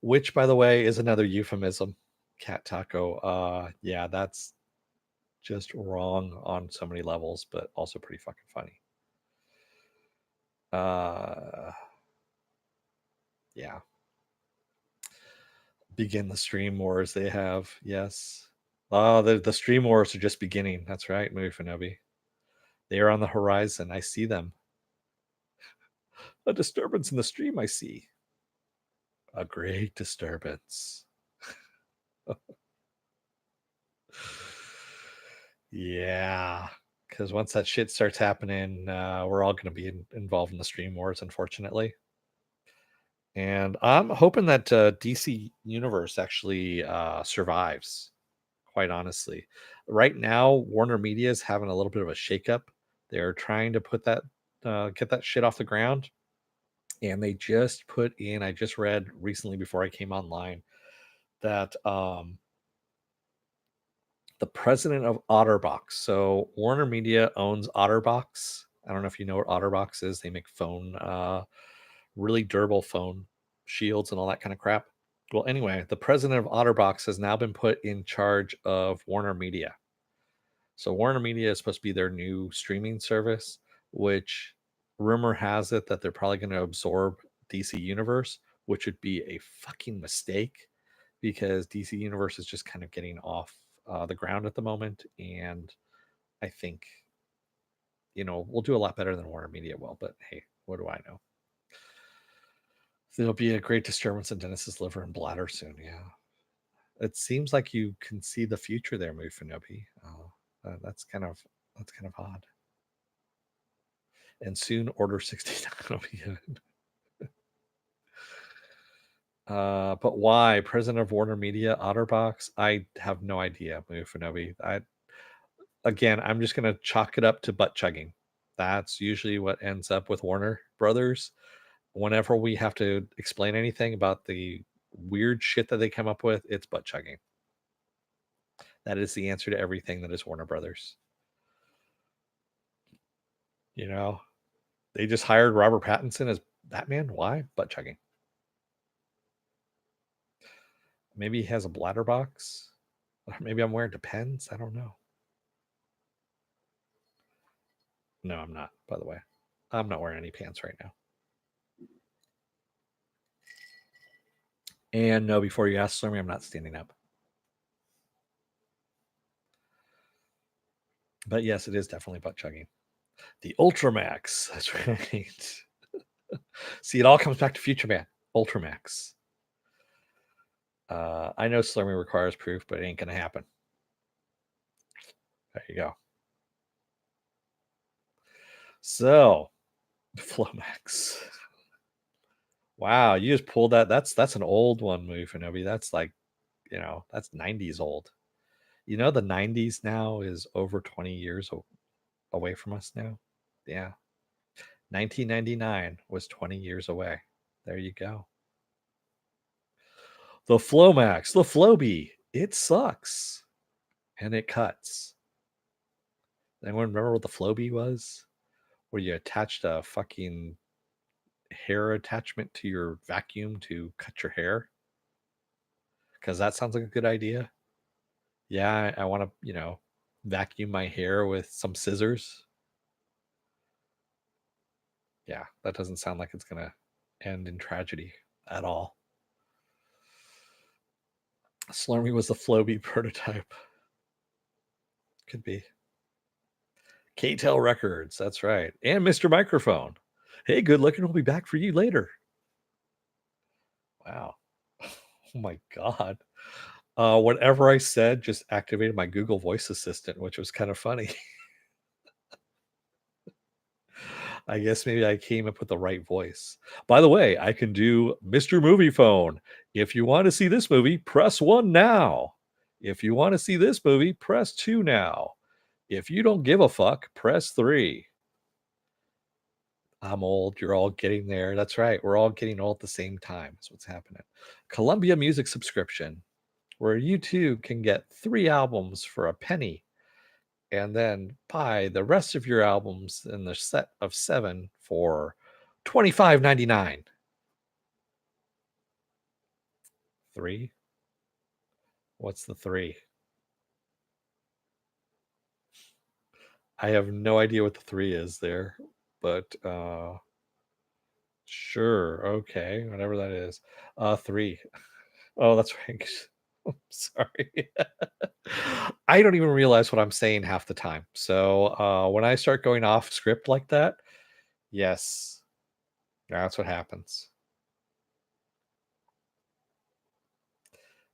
Which, by the way, is another euphemism. Cat taco. Yeah, that's just wrong on so many levels, but also pretty fucking funny. Yeah. Begin the stream wars they have. Yes. The stream wars are just beginning. That's right, Movie Finobi. They are on the horizon. I see them. A disturbance in the stream, I see. A great disturbance. Yeah, because once that shit starts happening, we're all gonna be involved in the stream wars, unfortunately. And I'm hoping that DC Universe actually survives. Quite honestly, right now Warner Media is having a little bit of a shakeup. They're trying to put that get that shit off the ground, and they just put in. I just read recently before I came online that the president of OtterBox. So Warner Media owns OtterBox. I don't know if you know what OtterBox is. They make phone, really durable phone shields and all that kind of crap. Well, anyway, the president of OtterBox has now been put in charge of Warner Media. So Warner Media is supposed to be their new streaming service, which rumor has it that they're probably going to absorb DC Universe, which would be a fucking mistake because DC Universe is just kind of getting off the ground at the moment, and I think we'll do a lot better than Warner Media will. But hey, what do I know? There'll be a great disturbance in Dennis's liver and bladder soon. Yeah, it seems like you can see the future there, Mufinobi. That's kind of odd. And soon Order 69 will be good. But why president of Warner Media Otterbox? I have no idea, Mufinobi. I'm just gonna chalk it up to butt chugging. That's usually what ends up with Warner Brothers. Whenever we have to explain anything about the weird shit that they come up with, it's butt chugging. That is the answer to everything that is Warner Brothers. They just hired Robert Pattinson as Batman. Why? Butt chugging. Maybe he has a bladder box. Or maybe I'm wearing Depends. I don't know. No, I'm not, by the way. I'm not wearing any pants right now. And no, before you ask Stormy, I'm not standing up. But yes, it is definitely butt chugging. The Ultramax. That's right. See, it all comes back to Future Man. Ultramax. I know Slurmy requires proof, but it ain't gonna happen. There you go. So, Flomax. Wow, you just pulled that. That's an old one, Mufinobi. That's like, that's 90s old. The 90s now is over 20 years away from us now. Yeah. 1999 was 20 years away. There you go. The Flomax, the Floby, it sucks. And it cuts. Anyone remember what the Floby was? Where you attached a fucking hair attachment to your vacuum to cut your hair? Because that sounds like a good idea. Yeah, I want to, vacuum my hair with some scissors. Yeah, that doesn't sound like it's going to end in tragedy at all. Slurmy was the Floby prototype. Could be. K-Tel Records, that's right. And Mr. Microphone. Hey, good looking. We'll be back for you later. Wow. Oh my God. Whatever I said just activated my Google Voice Assistant, which was kind of funny. I guess maybe I came up with the right voice. By the way, I can do Mr. Movie Phone. If you want to see this movie, press 1 now. If you want to see this movie, press 2 now. If you don't give a fuck, press 3. I'm old. You're all getting there. That's right. We're all getting old at the same time. That's what's happening. Columbia Music subscription, where you too can get 3 albums for a penny and then buy the rest of your albums in the set of 7 for $25.99. 3? What's the 3? I have no idea what the 3 is there, but sure, okay, whatever that is. 3. Oh, that's right. Sorry. I don't even realize what I'm saying half the time. So when I start going off script like that, yes, that's what happens.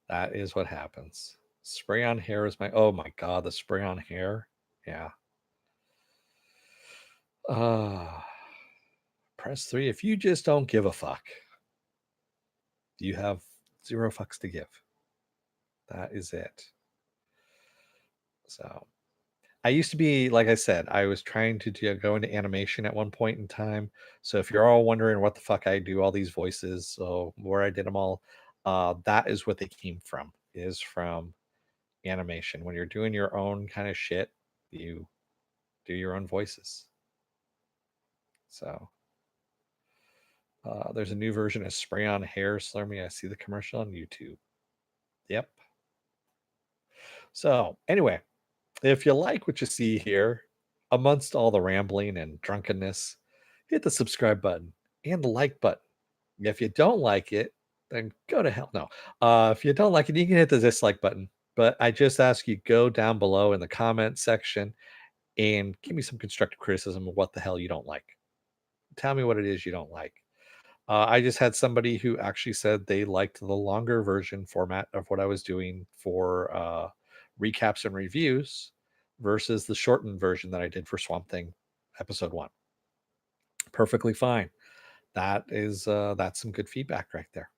That is what happens. Spray on hair is my, oh my God, the spray on hair. Yeah. Uh, press 3 if you just don't give a fuck. You have 0 fucks to give. That is it. So I used to be, like I said, I was trying to go into animation at one point in time. So if you're all wondering what the fuck I do, all these voices, so where I did them all, that is what they came from, is from animation. When you're doing your own kind of shit, you do your own voices. So there's a new version of Spray on Hair Slurmy. I see the commercial on YouTube. Yep. So anyway, if you like what you see here, amongst all the rambling and drunkenness, hit the subscribe button and the like button. If you don't like it, then go to hell. No. If you don't like it, you can hit the dislike button. But I just ask you go down below in the comment section and give me some constructive criticism of what the hell you don't like. Tell me what it is you don't like. I just had somebody who actually said they liked the longer version format of what I was doing for recaps and reviews versus the shortened version that I did for Swamp Thing episode 1. Perfectly fine. That's some good feedback right there.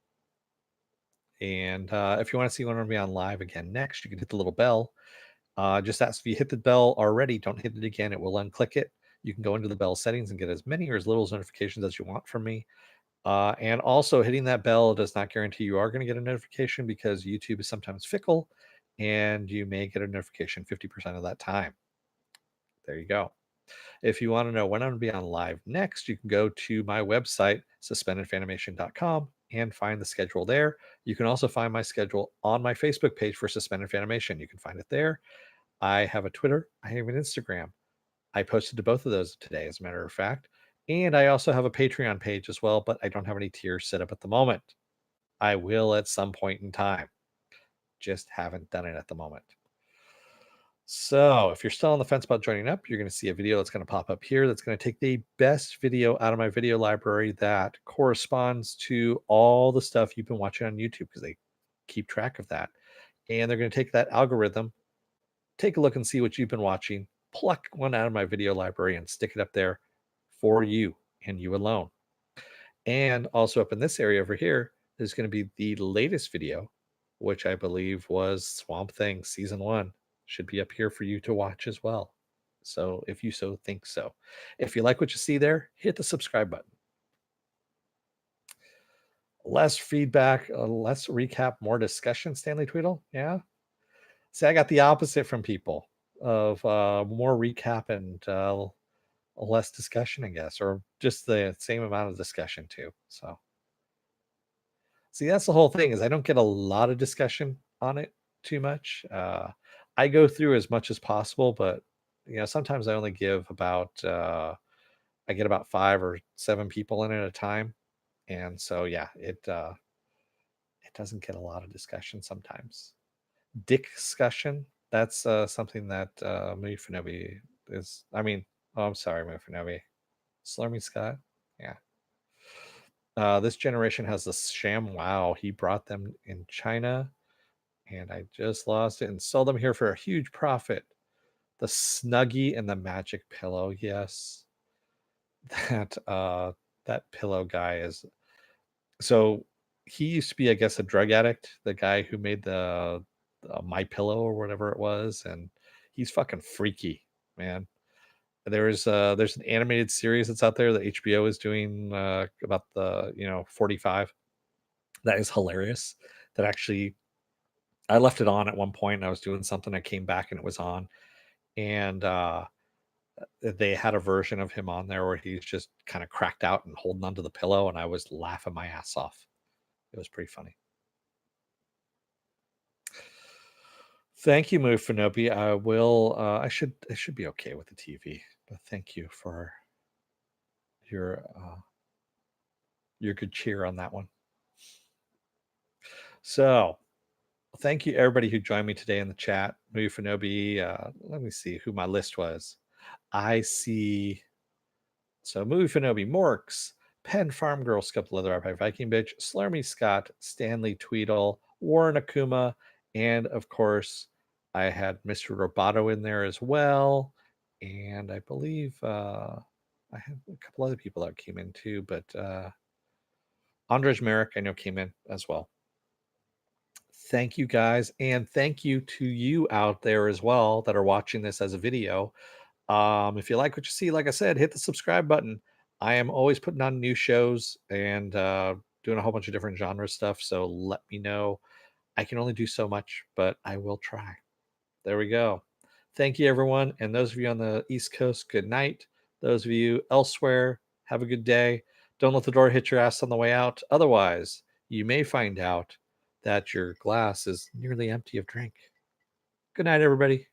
And if you want to see when I'm going to be on live again next, you can hit the little bell. Just ask if you hit the bell already, don't hit it again. It will unclick it. You can go into the bell settings and get as many or as little notifications as you want from me. And also, hitting that bell does not guarantee you are going to get a notification, because YouTube is sometimes fickle and you may get a notification 50% of that time. There you go. If you want to know when I'm going to be on live next, you can go to my website, suspendedfanimation.com, and find the schedule there. You can also find my schedule on my Facebook page for Suspended Fanimation. You can find it there. I have a Twitter. I have an Instagram. I posted to both of those today, as a matter of fact. And I also have a Patreon page as well, but I don't have any tiers set up at the moment. I will at some point in time. Just haven't done it at the moment. So if you're still on the fence about joining up, you're going to see a video that's going to pop up here that's going to take the best video out of my video library that corresponds to all the stuff you've been watching on YouTube, because they keep track of that. And they're going to take that algorithm, take a look and see what you've been watching, pluck one out of my video library and stick it up there for you and you alone. And also up in this area over here, there's going to be the latest video, which I believe was Swamp Thing Season 1. Should be up here for you to watch as well. So if you so think so. If you like what you see there, hit the subscribe button. Less feedback, less recap, more discussion, Stanley Tweedle. Yeah. See, I got the opposite from people, of more recap and less discussion, I guess, or just the same amount of discussion too. So see, that's the whole thing, is I don't get a lot of discussion on it too much. I go through as much as possible, but sometimes I only give about I get about 5 or 7 people in at a time, and so yeah, it doesn't get a lot of discussion sometimes. Discussion, that's something that Mufinobi is. I mean, oh, I'm sorry, Mufinobi. Slurmy Scott, yeah. This generation has the Sham Wow. He brought them in China, and I just lost it and sold them here for a huge profit. The Snuggie and the Magic Pillow. Yes, that pillow guy is. So he used to be, I guess, a drug addict. The guy who made the My Pillow or whatever it was, and he's fucking freaky, man. There's an animated series that's out there that HBO is doing about the 45. That is hilarious. That actually, I left it on at one point and I was doing something. I came back and it was on, and they had a version of him on there where he's just kind of cracked out and holding onto the pillow, and I was laughing my ass off. It was pretty funny. Thank you, Mufinobi. I will. I should be okay with the TV, but thank you for your good cheer on that one. So, thank you everybody who joined me today in the chat. Mufinobi. Let me see who my list was. I see. So Mufinobi, Morks, Penn Farm Girl, Scup Leather Eye Viking Bitch, Slurmy Scott, Stanley Tweedle, Warren Akuma, And of course, I had Mr. Roboto in there as well. And I believe I had a couple other people that came in too, but Andrej Merrick, I know, came in as well. Thank you guys. And thank you to you out there as well that are watching this as a video. If you like what you see, like I said, hit the subscribe button. I am always putting on new shows and doing a whole bunch of different genre stuff. So let me know. I can only do so much, but I will try. There we go. Thank you, everyone. And those of you on the East Coast, good night. Those of you elsewhere, have a good day. Don't let the door hit your ass on the way out. Otherwise, you may find out that your glass is nearly empty of drink. Good night, everybody.